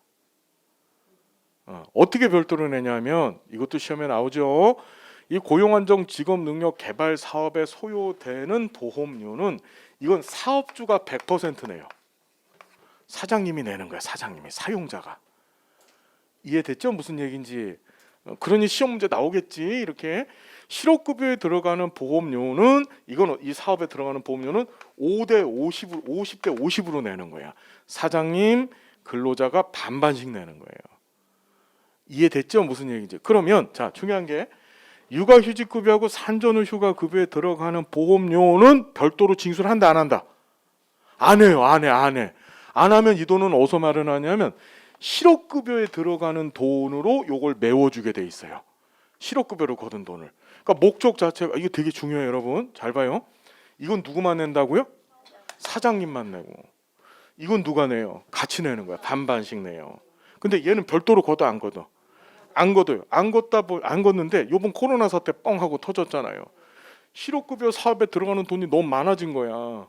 Speaker 1: 어떻게 별도로 내냐면 이것도 시험에 나오죠. 이 고용안정 직업능력 개발 사업에 소요되는 보험료는 이건 사업주가 100% 내요. 사장님이 내는 거야. 사장님이 사용자가. 이해됐죠? 무슨 얘기인지. 그러니 시험 문제 나오겠지. 이렇게 실업급여에 들어가는 보험료는 이건 이 사업에 들어가는 보험료는 5대 50대 50으로 내는 거야. 사장님, 근로자가 반반씩 내는 거예요. 이해됐죠? 무슨 얘기인지. 그러면 자 중요한 게 육아휴직급여하고 산전후 휴가급여에 들어가는 보험료는 별도로 징수를 한다 안 한다? 안 해요. 안 해. 안 하면 이 돈은 어디서 마련하냐면 실업급여에 들어가는 돈으로 요걸 메워주게 돼 있어요. 실업급여로 거둔 돈을. 그러니까 목적 자체가 이게 되게 중요해요, 여러분. 잘 봐요. 이건 누구만 낸다고요? 사장님만 내고. 이건 누가 내요? 같이 내는 거야. 반반씩 내요. 근데 얘는 별도로 걷어 안 걷어? 안 걷어요. 안 걷는데 요번 코로나 사태 뻥 하고 터졌잖아요. 실업급여 사업에 들어가는 돈이 너무 많아진 거야.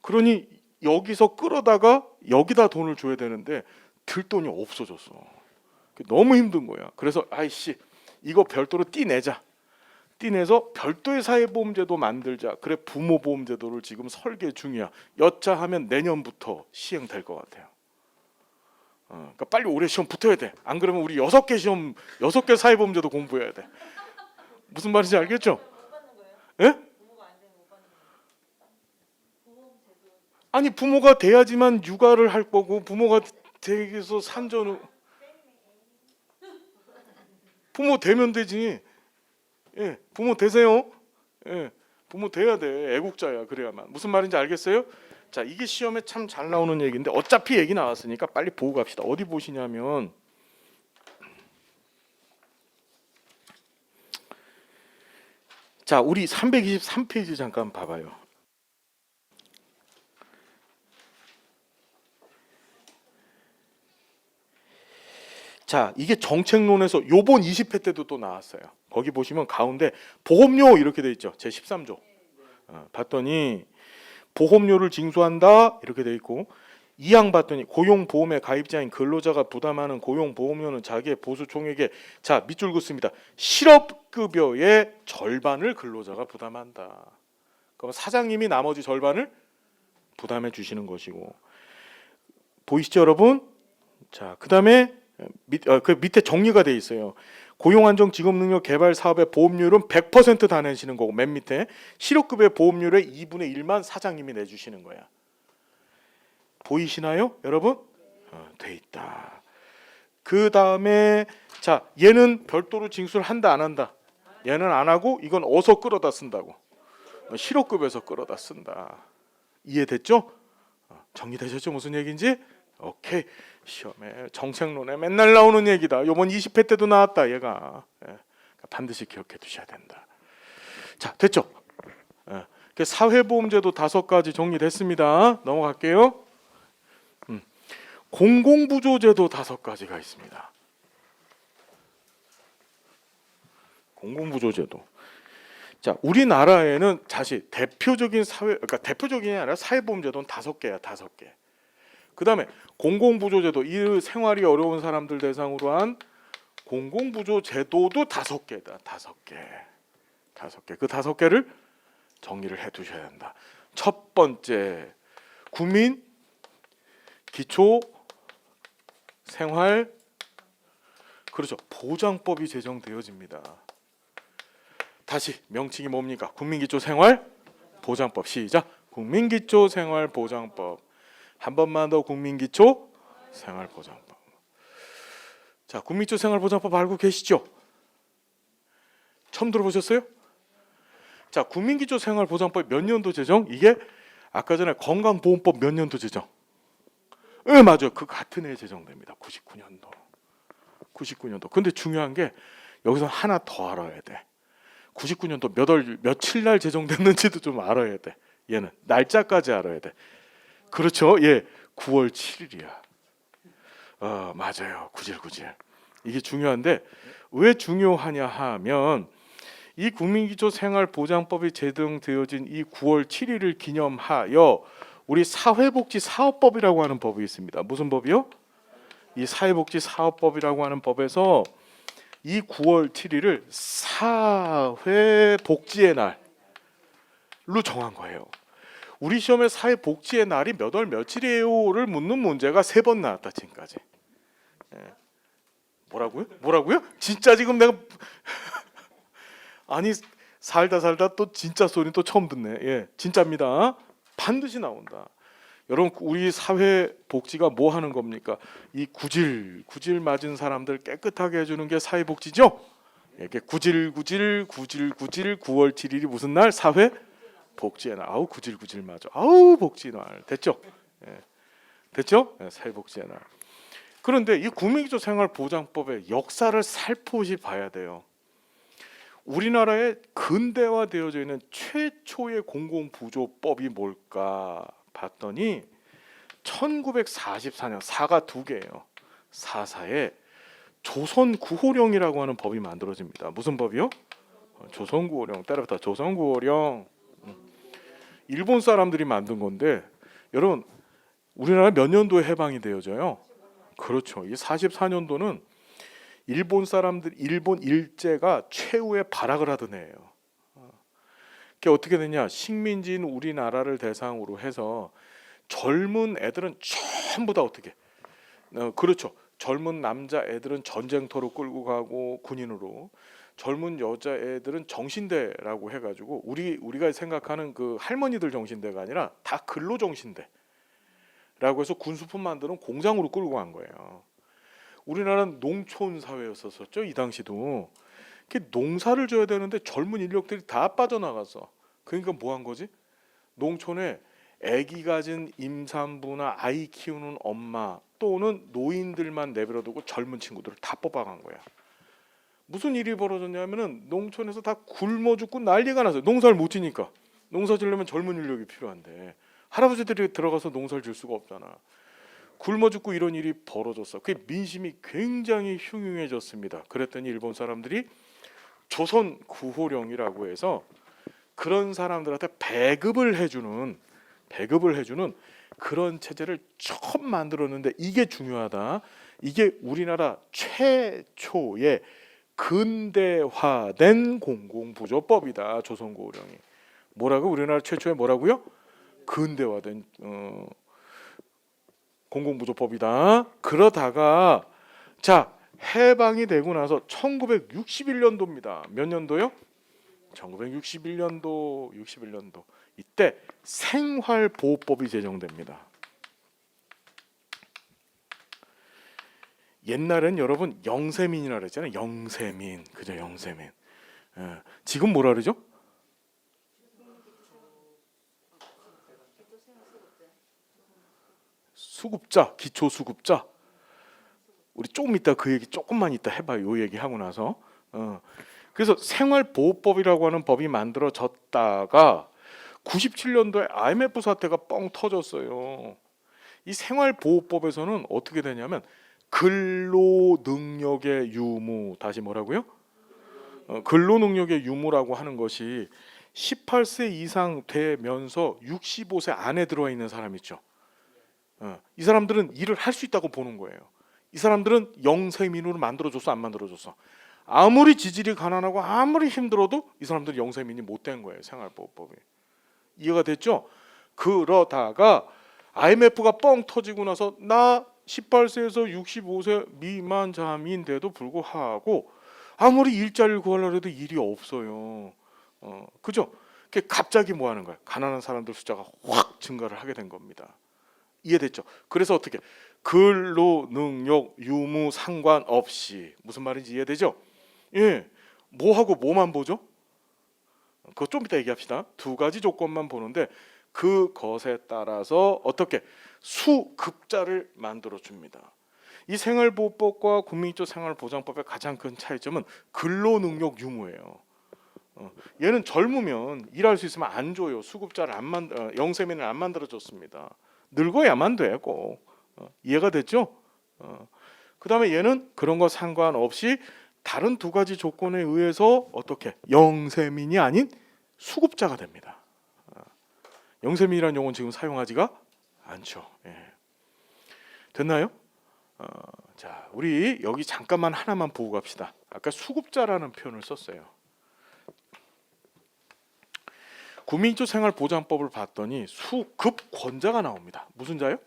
Speaker 1: 그러니 여기서 끌어다가 여기다 돈을 줘야 되는데 들 돈이 없어졌어. 너무 힘든 거야. 그래서 아이씨 이거 별도로 떼내자. 떼내서 별도의 사회보험제도 만들자. 그래 부모보험제도를 지금 설계 중이야. 여차하면 내년부터 시행될 것 같아요. 그러니까 빨리 올해 시험 붙어야 돼. 안 그러면 우리 6개 사회보험제도 공부해야 돼. 무슨 말인지 알겠죠? 예? 아니 부모가 돼야지만 육아를 할 거고 부모가 되기서 산전후 부모 되면 되지. 예, 부모 되세요. 예, 부모 돼야 돼. 애국자야. 그래야만. 무슨 말인지 알겠어요? 자, 이게 시험에 참 잘 나오는 얘기인데 어차피 얘기 나왔으니까 빨리 보고 갑시다. 어디 보시냐면 자, 우리 323페이지 잠깐 봐봐요. 자, 이게 정책론에서 요번 20회 때도 또 나왔어요. 거기 보시면 가운데 보험료 이렇게 돼 있죠. 제 13조. 봤더니 보험료를 징수한다 이렇게 돼 있고, 2항 봤더니 고용보험에 가입자인 근로자가 부담하는 고용보험료는 자기의 보수총액에, 자 밑줄 긋습니다. 실업급여의 절반을 근로자가 부담한다. 그럼 사장님이 나머지 절반을 부담해 주시는 것이고, 보이시죠 여러분? 자, 그다음에 그 밑에 정리가 돼 있어요. 고용안정직업능력 개발 사업의 보험료율은 100% 다 내시는 거고, 맨 밑에 실업급여 보험료의 2분의 1만 사장님이 내주시는 거야. 보이시나요 여러분? 돼 있다. 그 다음에 자, 얘는 별도로 징수를 한다 안 한다? 얘는 안 하고 이건 어디서 끌어다 쓴다고? 실업급여에서 끌어다 쓴다. 이해됐죠? 정리되셨죠? 무슨 얘기인지? 오케이. 시험에 정책론에 맨날 나오는 얘기다. 요번 20회 때도 나왔다 얘가. 반드시 기억해 두셔야 된다. 자, 됐죠? 사회보험제도 5가지 정리됐습니다. 넘어갈게요. 공공부조제도 5가지가 있습니다. 공공부조제도. 자, 우리나라에는 다시 대표적인 그러니까 대표적인 게 아니라 사회보험제도는 5개야, 5개. 그 다음에 공공부조제도, 이 생활이 어려운 사람들 대상으로 한 공공부조제도도 5개다, 5개. 그 5개를 정리를 해두셔야 한다. 첫 번째, 국민 기초 생활, 그렇죠, 보장법이 제정되어집니다. 다시 명칭이 뭡니까? 국민기초생활보장법. 시작. 국민기초생활보장법. 한 번만 더, 국민기초생활보장법. 자, 국민기초생활보장법 알고 계시죠? 처음 들어보셨어요? 자, 국민기초생활보장법 몇 년도 제정? 이게 아까 전에 건강보험법 몇 년도 제정? 맞아요. 그 같은 해에 제정됩니다. 99년도. 근데 중요한 게 여기서 하나 더 알아야 돼. 99년도 며칠 날 제정됐는지도 좀 알아야 돼. 얘는 날짜까지 알아야 돼. 그렇죠? 예, 9월 7일이야. 맞아요. 구질구질. 이게 중요한데 왜 중요하냐 하면, 이 국민기초생활보장법이 제정되어진 이 9월 7일을 기념하여 우리 사회복지사업법이라고 하는 법이 있습니다. 무슨 법이요? 이 사회복지사업법이라고 하는 법에서 이 9월 7일을 사회복지의 날로 정한 거예요. 우리 시험에 사회복지의 날이 몇 월 며칠이에요를 묻는 문제가 3번 나왔다 지금까지. 뭐라고요? 진짜 지금 내가 아니 살다 또 진짜 소리 또 처음 듣네. 예, 진짜입니다. 반드시 나온다. 여러분, 우리 사회 복지가 뭐 하는 겁니까? 이 구질 맞은 사람들 깨끗하게 해주는 게 사회 복지죠. 이게 구질 9월 7일이 무슨 날? 사회 복지의 날. 아우 구질 맞아. 아우 복지 날. 됐죠? 됐죠? 사회 복지의 날. 그런데 이 국민기초생활보장법의 역사를 살포시 봐야 돼요. 우리나라에 근대화되어져 있는 최초의 공공부조법이 뭘까 봤더니 1944년, 4가 2개예요. 44에 조선구호령이라고 하는 법이 만들어집니다. 무슨 법이요? 조선구호령. 따라붙어. 조선구호령. 일본 사람들이 만든 건데, 여러분 우리나라 몇 년도에 해방이 되어져요? 그렇죠. 이 44년도는 일본 일제가 최후의 발악을 하던 해예요. 그게 어떻게 되냐? 식민지인 우리나라를 대상으로 해서 젊은 애들은 전부 다 어떻게? 그렇죠. 젊은 남자 애들은 전쟁터로 끌고 가고 군인으로, 젊은 여자 애들은 정신대라고 해가지고 우리가 생각하는 그 할머니들 정신대가 아니라 다 근로 정신대라고 해서 군수품 만드는 공장으로 끌고 간 거예요. 우리나라는 농촌 사회였었죠. 이 당시도. 농사를 져야 되는데 젊은 인력들이 다 빠져나갔어. 그러니까 뭐 한 거지? 농촌에 아기 가진 임산부나 아이 키우는 엄마 또는 노인들만 내버려두고 젊은 친구들을 다 뽑아간 거야. 무슨 일이 벌어졌냐면은 농촌에서 다 굶어 죽고 난리가 났어요. 농사를 못 지니까. 농사 지려면 젊은 인력이 필요한데 할아버지들이 들어가서 농사를 질 수가 없잖아. 굶어 죽고 이런 일이 벌어졌어. 그 민심이 굉장히 흉흉해졌습니다. 그랬더니 일본 사람들이 조선 구호령이라고 해서 그런 사람들한테 배급을 해주는 그런 체제를 처음 만들었는데, 이게 중요하다. 이게 우리나라 최초의 근대화된 공공부조법이다. 조선구호령이. 뭐라고? 우리나라 최초의 뭐라고요? 근대화된 공공부조법이다. 그러다가 자, 해방이 되고 나서 1961년도입니다. 몇 년도요? 1961년도 이때 생활보호법이 제정됩니다. 옛날엔 여러분 영세민이라 그랬잖아요. 영세민, 그죠? 영세민. 지금 뭐라 그러죠? 수급자, 기초수급자. 우리 조금 이따 그 얘기 조금만 이따 해봐요. 요 얘기 하고 나서. 그래서 생활보호법이라고 하는 법이 만들어졌다가 97년도에 IMF 사태가 뻥 터졌어요. 이 생활보호법에서는 어떻게 되냐면 근로능력의 유무, 다시 뭐라고요? 근로능력의 유무라고 하는 것이 18세 이상 되면서 65세 안에 들어와 있는 사람 있죠. 이 사람들은 일을 할 수 있다고 보는 거예요. 이 사람들은 영세민으로 만들어줬어, 안 만들어줬어? 아무리 지질이 가난하고 아무리 힘들어도 이 사람들은 영세민이 못 된 거예요. 생활보호법이. 이해가 됐죠? 그러다가 IMF가 뻥 터지고 나서 나 18세에서 65세 미만 자민데도 불구하고 아무리 일자리를 구하려고 해도 일이 없어요. 그죠? 갑자기 뭐 하는 거야? 가난한 사람들 숫자가 확 증가를 하게 된 겁니다. 이해됐죠? 그래서 어떻게 근로 능력 유무 상관없이, 무슨 말인지 이해되죠? 예, 뭐하고 뭐만 보죠? 그거 좀 이따 얘기합시다. 두 가지 조건만 보는데 그것에 따라서 어떻게 수급자를 만들어 줍니다. 이 생활보호법과 국민기초 생활보장법의 가장 큰 차이점은 근로능력 유무예요. 얘는 젊으면 일할 수 있으면 안 줘요. 수급자를 영세민을 안 만들어줬습니다. 늙어야만 되고. 이해가 됐죠? 그 다음에 얘는 그런 거 상관없이 다른 두 가지 조건에 의해서 어떻게 영세민이 아닌 수급자가 됩니다. 영세민이라는 용어는 지금 사용하지가 않죠. 예. 됐나요? 자, 우리 여기 잠깐만 하나만 보고 갑시다. 아까 수급자라는 표현을 썼어요. 국민기초 생활보장법을 봤더니 수급권자가 나옵니다. 무슨 자요?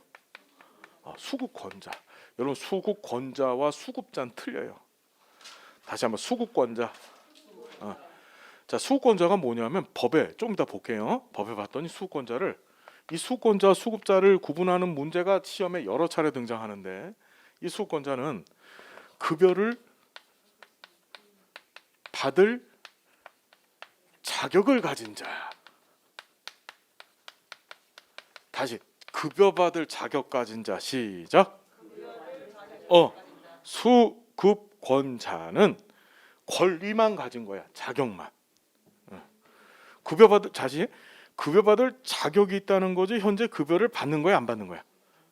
Speaker 1: 수급권자. 여러분, 수급권자와 수급자는 틀려요. 다시 한번 수급권자. 자, 수급권자가 뭐냐면 법에 좀 이따 볼게요. 법에 봤더니 수급권자를, 이 수급권자 수급자를 구분하는 문제가 시험에 여러 차례 등장하는데, 이 수급권자는 급여를 받을 자격을 가진 자. 다시 급여받을 자격 가진 자. 시작. 수급권자는 권리만 가진 거야. 자격만. 급여받을 자격이 있다는 거지 현재 급여를 받는 거야, 안 받는 거야?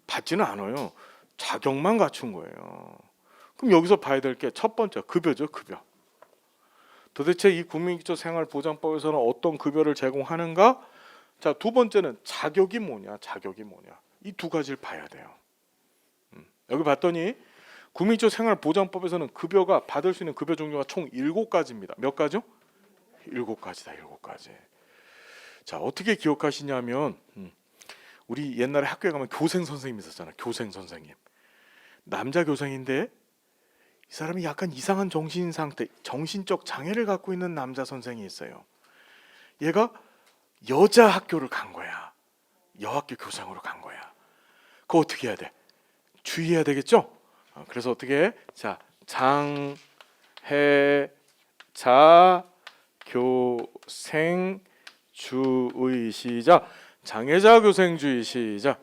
Speaker 1: 받지는 않아요. 자격만 갖춘 거예요. 그럼 여기서 봐야 될 게 첫 번째 급여죠. 급여. 도대체 이 국민기초 생활보장법에서는 어떤 급여를 제공하는가? 자, 두 번째는 자격이 뭐냐? 이 두 가지를 봐야 돼요. 여기 봤더니 국민기초 생활보장법에서는 급여가 받을 수 있는 급여 종류가 총 7가지입니다. 몇 가지요? 7가지다. 7가지. 자, 어떻게 기억하시냐면 우리 옛날에 학교에 가면 교생 선생님 있었잖아. 교생 선생님. 남자 교생인데 이 사람이 약간 이상한 정신 상태, 정신적 장애를 갖고 있는 남자 선생이 있어요. 얘가 여자 학교를 간 거야. 여학교 교생으로 간 거야. 그거 어떻게 해야 돼? 주의해야 되겠죠? 그래서 어떻게 해? 자, 장애자 교생주의 시작. 장애자 교생주의 시작.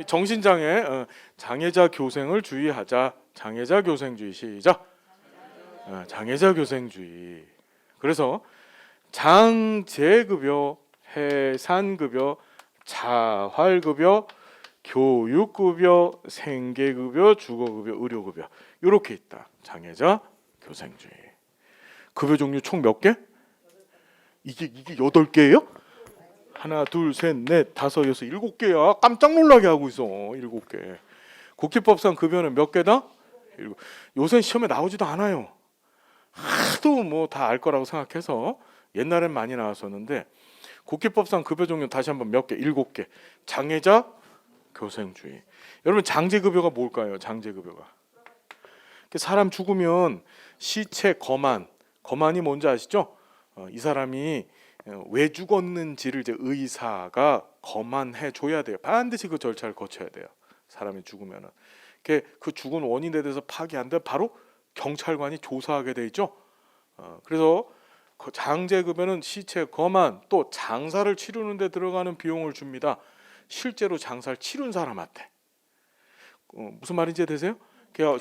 Speaker 1: 정신장애, 장애자 교생을 주의하자. 장애자 교생주의 시작. 장애자 교생주의. 그래서 장제급여, 해산급여, 자활급여, 교육급여, 생계급여, 주거급여, 의료급여 이렇게 있다. 장애자 교생주의. 급여 종류 총 몇 개? 이게 8개예요? 하나, 둘, 셋, 넷, 다섯, 여섯, 7개야. 깜짝 놀라게 하고 있어. 7개. 국기법상 급여는 몇 개다? 요새 시험에 나오지도 않아요. 하도 뭐 다 알 거라고 생각해서 옛날엔 많이 나왔었는데 국기법상 급여 종류 다시 한번 몇 개? 7개. 장애자 교생주의. 여러분 장제급여가 뭘까요? 장제급여가 사람 죽으면 시체 거만이 뭔지 아시죠? 이 사람이 왜 죽었는지를 이제 의사가 거만해 줘야 돼요. 반드시 그 절차를 거쳐야 돼요. 사람이 죽으면은 그 죽은 원인에 대해서 파악이 안 돼 바로 경찰관이 조사하게 돼 있죠. 그래서 장제급여는 시체 거만 또 장사를 치르는 데 들어가는 비용을 줍니다. 실제로 장사를 치른 사람한테. 무슨 말인지 되세요?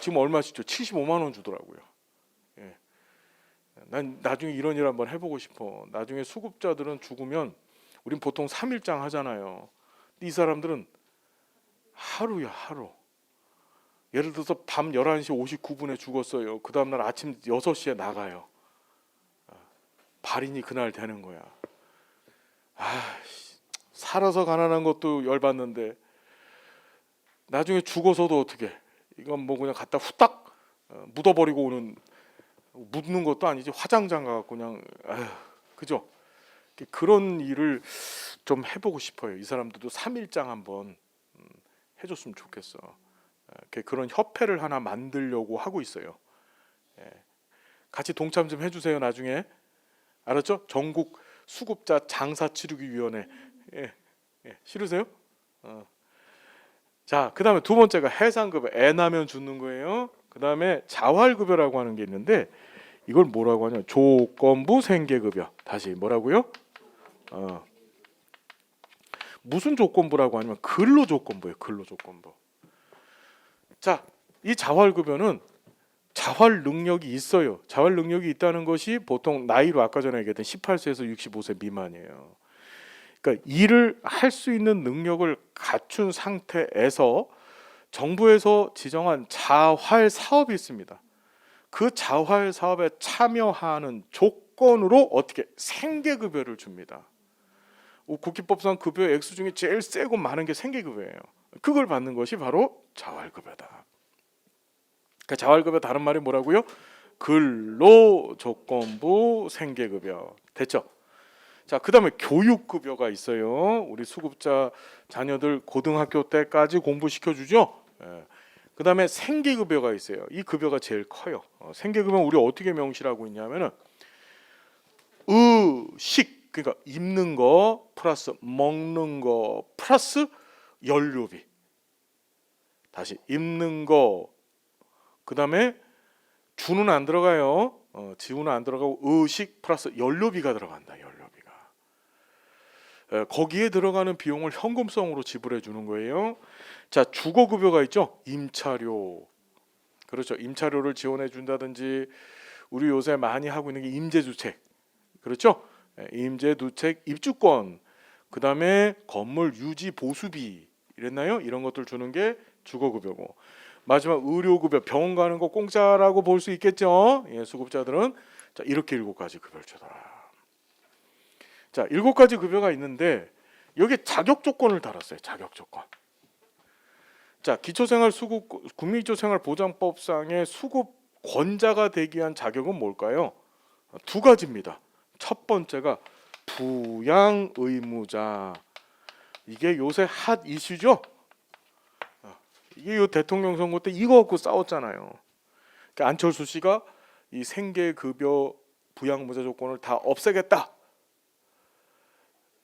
Speaker 1: 지금 얼마시죠? 75만 원 주더라고요. 예. 난 나중에 이런 일 한번 해보고 싶어. 나중에 수급자들은 죽으면 우린 보통 3일장 하잖아요. 이 사람들은 하루야 하루. 예를 들어서 밤 11시 59분에 죽었어요. 그 다음날 아침 6시에 나가요. 발인이 그날 되는 거야. 살아서 가난한 것도 열받는데 나중에 죽어서도 어떻게? 이건 뭐 그냥 갖다 후딱 묻어버리고 오는, 묻는 것도 아니지 화장장 가갖고 그냥 그죠? 그런 일을 좀 해보고 싶어요. 이 사람들도 3일장 한번 해줬으면 좋겠어. 그런 협회를 하나 만들려고 하고 있어요. 같이 동참 좀 해주세요. 나중에 알았죠? 전국 수급자 장사치르기위원회. 싫으세요? 자, 그 다음에 두 번째가 해상급여. 애 나면 주는 거예요. 그 다음에 자활급여라고 하는 게 있는데 이걸 뭐라고 하냐? 조건부 생계급여. 다시 뭐라고요? 무슨 조건부라고 하냐면 근로조건부예요. 근로조건부. 자, 이 자활급여는 자활 능력이 있어요. 자활 능력이 있다는 것이 보통 나이로 아까 전에 얘기했던 18세에서 65세 미만이에요. 그러니까 일을 할 수 있는 능력을 갖춘 상태에서 정부에서 지정한 자활 사업이 있습니다. 그 자활 사업에 참여하는 조건으로 어떻게 생계급여를 줍니다. 국기법상 급여 액수 중에 제일 세고 많은 게 생계급여예요. 그걸 받는 것이 바로 자활급여다. 그러니까 자활급여 다른 말이 뭐라고요? 근로조건부 생계급여. 됐죠? 자, 그 다음에 교육급여가 있어요. 우리 수급자 자녀들 고등학교 때까지 공부시켜주죠. 그 다음에 생계급여가 있어요. 이 급여가 제일 커요. 생계급여는 우리 어떻게 명시하고 있냐면은 의식, 그러니까 입는 거 플러스 먹는 거 플러스 연료비. 다시 입는 거, 그 다음에 주는 안 들어가요. 지우는 안 들어가고 의식 플러스 연료비가 들어간다. 연료비가. 거기에 들어가는 비용을 현금성으로 지불해 주는 거예요. 자, 주거급여가 있죠. 임차료. 그렇죠. 임차료를 지원해 준다든지 우리 요새 많이 하고 있는 게 임대주택. 그렇죠. 임대주택 입주권. 그 다음에 건물 유지 보수비 이랬나요? 이런 것들 주는 게 주거급여고. 마지막 의료급여. 병원 가는 거 공짜라고 볼 수 있겠죠. 수급자들은. 자, 이렇게 7가지 급여를 주더라. 자, 7가지 급여가 있는데 여기 자격 조건을 달았어요. 자격 조건. 자, 국민기초생활보장법상의 수급권자가 되기 위한 자격은 뭘까요? 2가지입니다. 첫 번째가 부양의무자. 이게 요새 핫 이슈죠. 이게 요 대통령 선거 때 이거 갖고 싸웠잖아요. 그러니까 안철수 씨가 이 생계급여 부양의무자 조건을 다 없애겠다.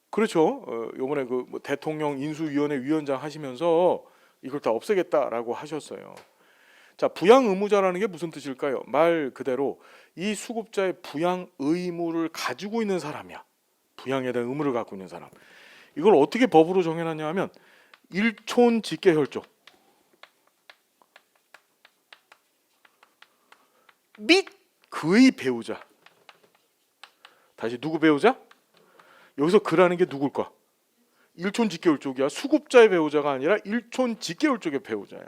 Speaker 1: 그렇죠. 요번에 뭐 대통령 인수위원회 위원장 하시면서 이걸 다 없애겠다라고 하셨어요. 자, 부양 의무자라는 게 무슨 뜻일까요? 말 그대로 이 수급자의 부양 의무를 가지고 있는 사람이야. 부양에 대한 의무를 갖고 있는 사람. 이걸 어떻게 법으로 정해놨냐 하면 일촌 직계혈족 및 그의 배우자. 다시 누구 배우자? 여기서 그라는 게 누굴까? 일촌 직계율 쪽이야. 수급자의 배우자가 아니라 일촌 직계율 쪽의 배우자야.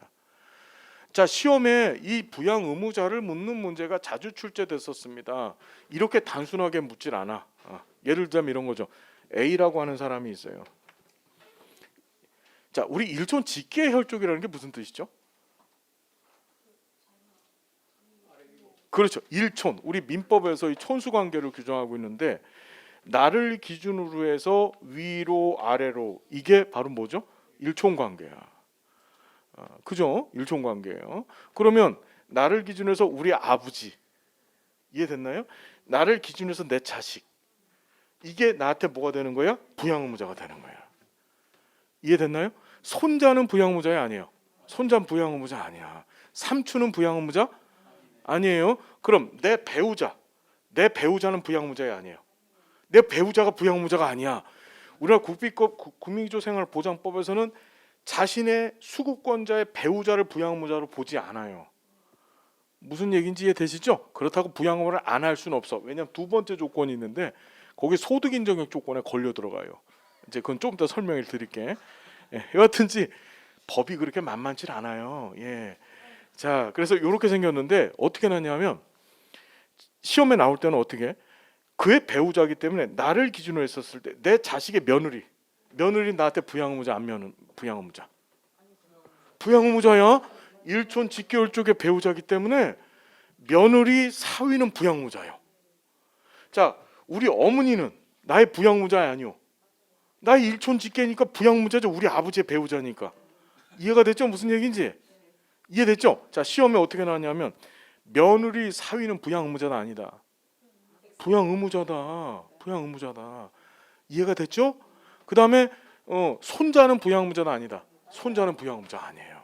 Speaker 1: 자, 시험에 이 부양 의무자를 묻는 문제가 자주 출제됐었습니다. 이렇게 단순하게 묻질 않아. 예를 들자면 이런 거죠. A라고 하는 사람이 있어요. 자, 우리 일촌 직계혈족이라는 게 무슨 뜻이죠? 그렇죠. 일촌. 우리 민법에서 이 촌수 관계를 규정하고 있는데 나를 기준으로 해서 위로 아래로 이게 바로 뭐죠? 일촌 관계야. 그죠? 일촌 관계예요. 그러면 나를 기준으로 해서 우리 아버지 이해됐나요? 나를 기준으로 해서 내 자식 이게 나한테 뭐가 되는 거야? 부양의무자가 되는 거야. 이해됐나요? 손자는 부양의무자야 아니에요? 손자는 부양의무자 아니야. 삼촌은 부양의무자 아니에요. 그럼 내 배우자는 부양의무자야 아니에요? 내 배우자가 부양의무자가 아니야. 우리나라 국민기초생활보장법에서는 자신의 수급권자의 배우자를 부양의무자로 보지 않아요. 무슨 얘기인지 이해되시죠? 그렇다고 부양의무를 안 할 수는 없어. 왜냐하면 두 번째 조건이 있는데 거기 소득 인정력 조건에 걸려 들어가요. 이제 그건 좀 더 설명을 드릴게. 여하튼지 법이 그렇게 만만치 않아요. 예. 자, 그래서 이렇게 생겼는데 어떻게 나냐면 시험에 나올 때는 어떻게? 그의 배우자이기 때문에 나를 기준으로 했었을 때 내 자식의 며느리 나한테 부양의무자 안 부양의무자? 부양의무자야. 일촌 직계율 쪽의 배우자이기 때문에 며느리 사위는 부양의무자예요. 자, 우리 어머니는 나의 부양의무자 아니요. 나의 일촌 직계니까 부양의무자죠. 우리 아버지의 배우자니까. 이해가 됐죠? 무슨 얘기인지 이해됐죠? 자, 시험에 어떻게 나왔냐면 며느리 사위는 부양의무자가 아니다. 부양의무자다. 이해가 됐죠? 그 다음에 손자는 부양의무자가 아니다. 손자는 부양의무자 아니에요.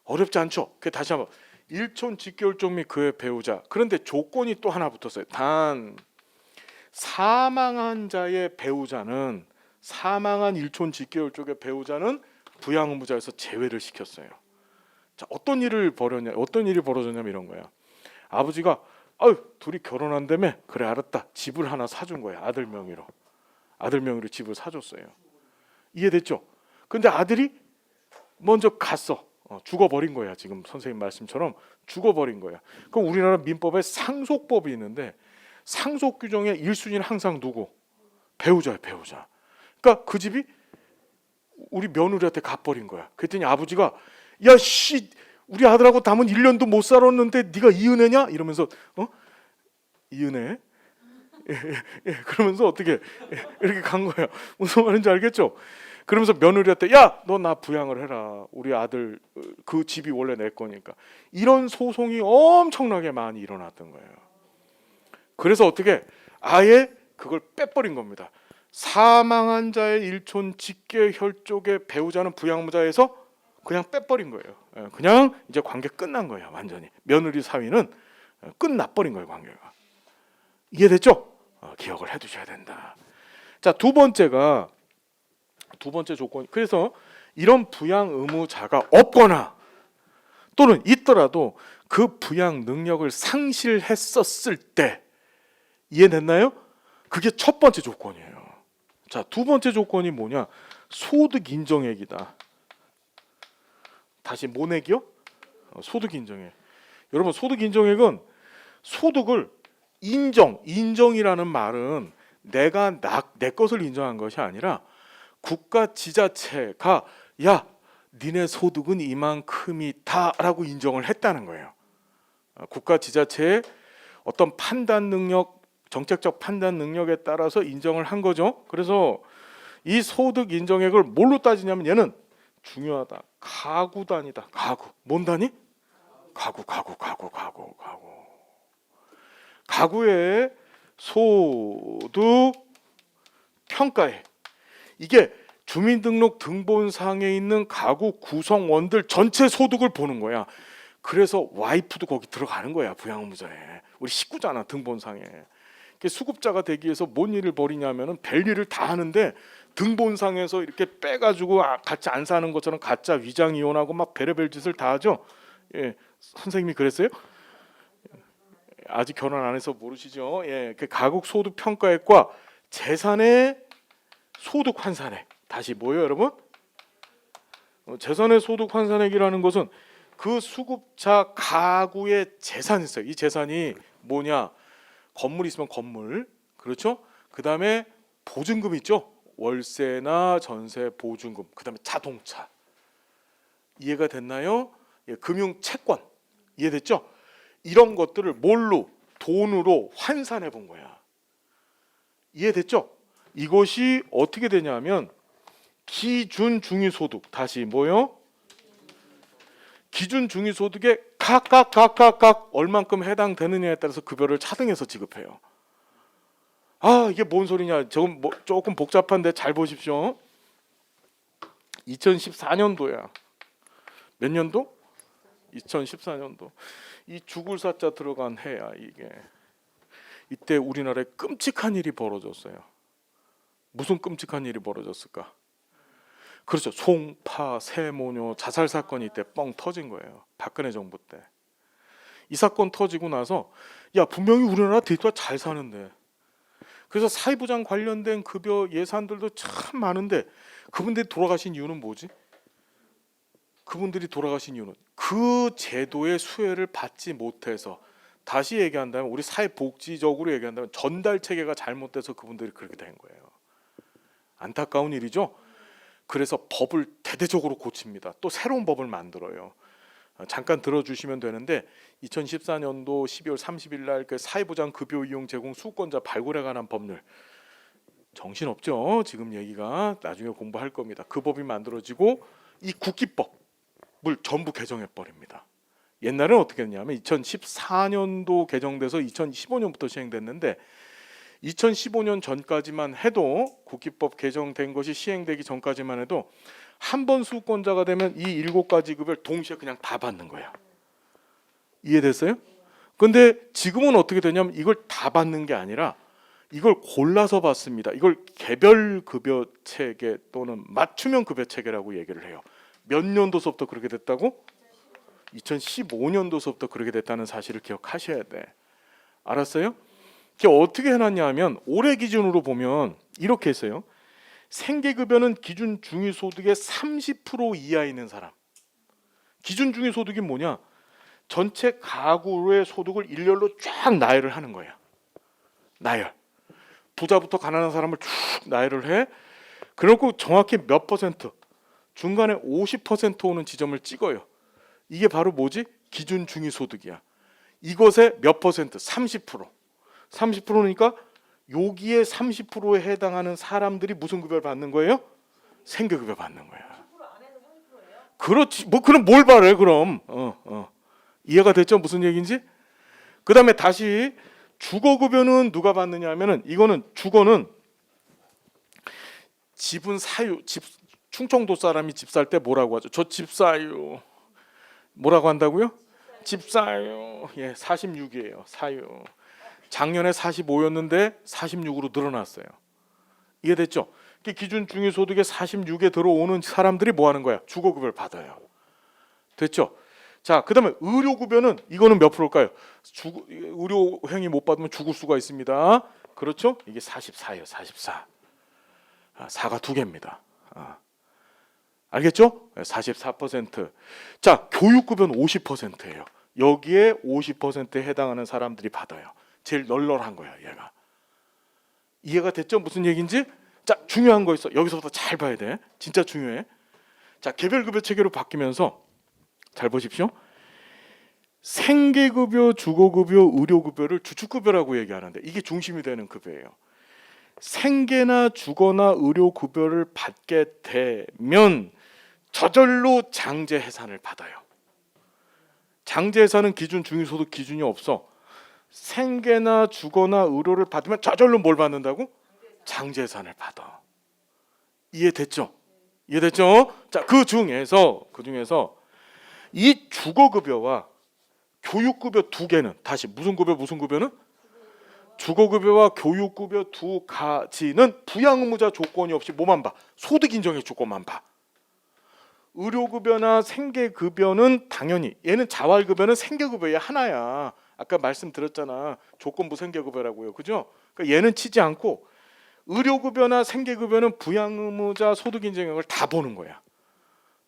Speaker 1: 어렵지 않죠? 그 다시 한번 일촌 직계율족 및 그의 배우자. 그런데 조건이 또 하나 붙었어요. 단 사망한 자의 배우자는 사망한 일촌 직계율 쪽의 배우자는 부양의무자에서 제외를 시켰어요. 자, 어떤 일이 벌어졌냐면 이런 거야. 아버지가 둘이 결혼한다며? 그래 알았다. 집을 하나 사준 거야. 아들 명의로 집을 사줬어요. 이해됐죠? 근데 아들이 먼저 갔어. 죽어버린 거야. 지금 선생님 말씀처럼 죽어버린 거야. 그럼 우리나라 민법에 상속법이 있는데 상속 규정의 1순위는 항상 누구? 배우자야. 그러니까 그 집이 우리 며느리한테 가버린 거야. 그랬더니 아버지가 야 씨 우리 아들하고 담은 1년도 못 살았는데 네가 이은혜냐? 이러면서 이은혜? 그러면서 어떻게 이렇게 간 거야. 무슨 말인지 알겠죠? 그러면서 며느리한테 야 너 나 부양을 해라. 우리 아들 그 집이 원래 내 거니까. 이런 소송이 엄청나게 많이 일어났던 거예요. 그래서 어떻게 아예 그걸 빼버린 겁니다. 사망한 자의 일촌 직계혈족의 배우자는 부양의무자에서 그냥 빼버린 거예요. 그냥 이제 관계 끝난 거예요. 완전히 며느리 사위는 끝나버린 거예요. 관계가. 이해됐죠? 기억을 해두셔야 된다. 자, 두 번째 조건. 그래서 이런 부양 의무자가 없거나 또는 있더라도 그 부양 능력을 상실했었을 때 이해됐나요? 그게 첫 번째 조건이에요. 자, 두 번째 조건이 뭐냐? 소득 인정액이다. 다시 모내기요? 소득 인정액. 여러분 소득 인정액은 소득을 인정이라는 말은 내가 내 것을 인정한 것이 아니라 국가 지자체가 야 니네 소득은 이만큼이다라고 인정을 했다는 거예요. 국가 지자체의 어떤 판단 능력, 정책적 판단 능력에 따라서 인정을 한 거죠. 그래서 이 소득 인정액을 뭘로 따지냐면 얘는 중요하다. 가구 단위다. 가구. 뭔 단위? 가구. 가구의 소득 평가액. 이게 주민등록 등본상에 있는 가구 구성원들 전체 소득을 보는 거야. 그래서 와이프도 거기 들어가는 거야. 부양의무자에. 우리 식구잖아. 등본상에. 수급자가 되기 위해서 뭔 일을 벌이냐면은 별일을 다 하는데 등본상에서 이렇게 빼가지고 같이 안 사는 것처럼 가짜 위장 이혼하고 막 별의별 짓을 다 하죠. 예, 선생님이 그랬어요? 아직 결혼 안 해서 모르시죠? 예, 그 가구 소득 평가액과 재산의 소득 환산액 다시 뭐예요, 여러분? 재산의 소득 환산액이라는 것은 그 수급자 가구의 재산이 있어요. 이 재산이 뭐냐? 건물 있으면 건물, 그렇죠? 그 다음에 보증금 있죠? 월세나 전세 보증금, 그 다음에 자동차. 이해가 됐나요? 예, 금융 채권 이해됐죠? 이런 것들을 뭘로? 돈으로 환산해 본 거야. 이해됐죠? 이것이 어떻게 되냐면 기준 중위소득, 다시 뭐요? 기준 중위소득에 각각 얼만큼 해당되느냐에 따라서 급여를 차등해서 지급해요. 아, 이게 뭔 소리냐? 조금 복잡한데 잘 보십시오. 2014년도야. 몇 년도? 2014년도. 이 죽을 사자 들어간 해야 이게. 이때 우리나라에 끔찍한 일이 벌어졌어요. 무슨 끔찍한 일이 벌어졌을까? 그렇죠. 송파, 세모녀 자살 사건이 이때 뻥 터진 거예요. 박근혜 정부 때. 이 사건 터지고 나서 야, 분명히 우리나라 데이터가 잘 사는데, 그래서 사회보장 관련된 급여 예산들도 참 많은데 그분들이 돌아가신 이유는 뭐지? 그분들이 돌아가신 이유는 그 제도의 수혜를 받지 못해서, 다시 얘기한다면 우리 사회복지적으로 얘기한다면 전달 체계가 잘못돼서 그분들이 그렇게 된 거예요. 안타까운 일이죠. 그래서 법을 대대적으로 고칩니다. 또 새로운 법을 만들어요. 잠깐 들어주시면 되는데 2014년도 12월 30일 날 그 사회보장 급여 이용 제공 수권자 발굴에 관한 법률, 정신없죠. 지금 얘기가 나중에 공부할 겁니다. 그 법이 만들어지고 이 국기법을 전부 개정해 버립니다. 옛날에는 어떻게 했냐면 2014년도 개정돼서 2015년부터 시행됐는데 2015년 전까지만 해도, 국기법 개정된 것이 시행되기 전까지만 해도 한 번 수권자가 되면 이 7가지 급여를 동시에 그냥 다 받는 거야. 이해됐어요? 근데 지금은 어떻게 되냐면 이걸 다 받는 게 아니라 이걸 골라서 받습니다. 이걸 개별 급여 체계 또는 맞춤형 급여 체계라고 얘기를 해요. 몇 년도서부터 그렇게 됐다고? 2015년도서부터 그렇게 됐다는 사실을 기억하셔야 돼. 알았어요? 이게 어떻게 해놨냐 하면 올해 기준으로 보면 이렇게 했어요. 생계급여는 기준 중위소득의 30% 이하에 있는 사람. 기준 중위소득이 뭐냐? 전체 가구의 소득을 일렬로 쫙 나열을 하는 거야. 나열. 부자부터 가난한 사람을 쭉 나열을 해. 그리고 정확히 몇 퍼센트, 중간에 50% 오는 지점을 찍어요. 이게 바로 뭐지? 기준 중위소득이야. 이것의 몇 퍼센트? 30%. 30%니까 여기에 30%에 해당하는 사람들이 무슨 급여를 받는 거예요? 생계급여 받는 거야. 그렇지. 뭐 그럼 뭘 바래 그럼? 이해가 됐죠? 무슨 얘기인지? 그 다음에 다시 주거급여는 누가 받느냐 하면은, 이거는 주거는 집은 사유, 충청도 사람이 집 살 때 뭐라고 하죠? 저 집 사유. 뭐라고 한다고요? 집 사유. 예, 46이에요. 사유. 작년에 45였는데 46으로 늘어났어요. 이해됐죠? 기준 중위소득의 46에 들어오는 사람들이 뭐 하는 거야? 주거급여를 받아요. 됐죠? 자, 그 다음에 의료급여는 이거는 몇 프로일까요? 의료행위 못 받으면 죽을 수가 있습니다. 그렇죠? 이게 44예요. 44. 4가 2개입니다. 알겠죠? 44%. 자, 교육급여는 50%예요. 여기에 50%에 해당하는 사람들이 받아요. 제일 널널한 거야, 얘가. 이해가 됐죠? 무슨 얘기인지? 자, 중요한 거 있어. 여기서부터 잘 봐야 돼. 진짜 중요해. 자, 개별급여 체계로 바뀌면서 잘 보십시오. 생계급여, 주거급여, 의료급여를 주축급여라고 얘기하는데 이게 중심이 되는 급여예요. 생계나 주거나 의료급여를 받게 되면 저절로 장제해산을 받아요. 장제해산은 기준 중위소득 기준이 없어. 생계나 주거나 의료를 받으면 저절로 뭘 받는다고? 장제해산을 받아. 이해됐죠? 이해됐죠? 자, 그 중에서 이 주거급여와 교육급여 2개는, 다시 무슨 급여는? 주거급여와 교육급여 2가지는 부양의무자 조건이 없이 뭐만 봐? 소득 인정의 조건만 봐. 의료급여나 생계급여는 당연히, 얘는 자활급여는 생계급여의 하나야. 아까 말씀드렸잖아. 조건부 생계급여라고요. 그죠? 그러니까 얘는 치지 않고 의료급여나 생계급여는 부양의무자 소득인정액을 다 보는 거야.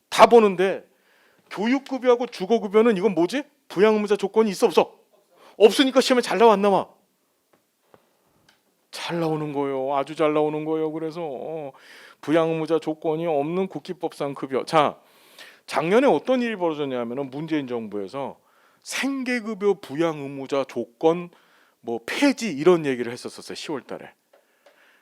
Speaker 1: 다 보는데 교육급여하고 주거급여는 이건 뭐지? 부양의무자 조건이 있어 없어? 없으니까 시험에 잘 나와 안 나와? 잘 나오는 거예요. 아주 잘 나오는 거예요. 그래서 부양의무자 조건이 없는 국기법상 급여. 자, 작년에 어떤 일이 벌어졌냐면은 문재인 정부에서 생계급여 부양의무자 조건 뭐 폐지 이런 얘기를 했었어요. 10월 달에.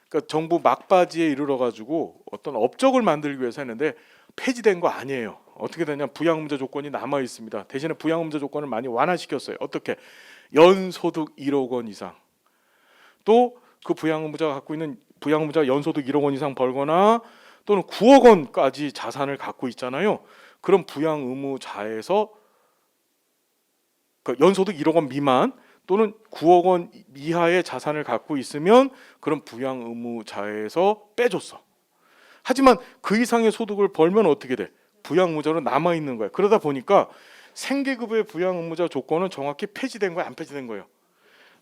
Speaker 1: 그러니까 정부 막바지에 이르러 가지고 어떤 업적을 만들기 위해서 했는데 폐지된 거 아니에요. 어떻게 되냐? 부양의무자 조건이 남아 있습니다. 대신에 부양의무자 조건을 많이 완화시켰어요. 어떻게? 연소득 1억 원 이상. 또 그 부양의무자가 갖고 있는 부양의무자 연소득 1억 원 이상 벌거나 또는 9억 원까지 자산을 갖고 있잖아요. 그럼 부양의무자에서 그 연소득 1억 원 미만 또는 9억 원 이하의 자산을 갖고 있으면 그럼 부양의무자에서 빼줬어. 하지만 그 이상의 소득을 벌면 어떻게 돼? 부양의무자로 남아 있는 거야. 그러다 보니까 생계급여의 부양의무자 조건은 정확히 폐지된 거야, 안 폐지된 거예요?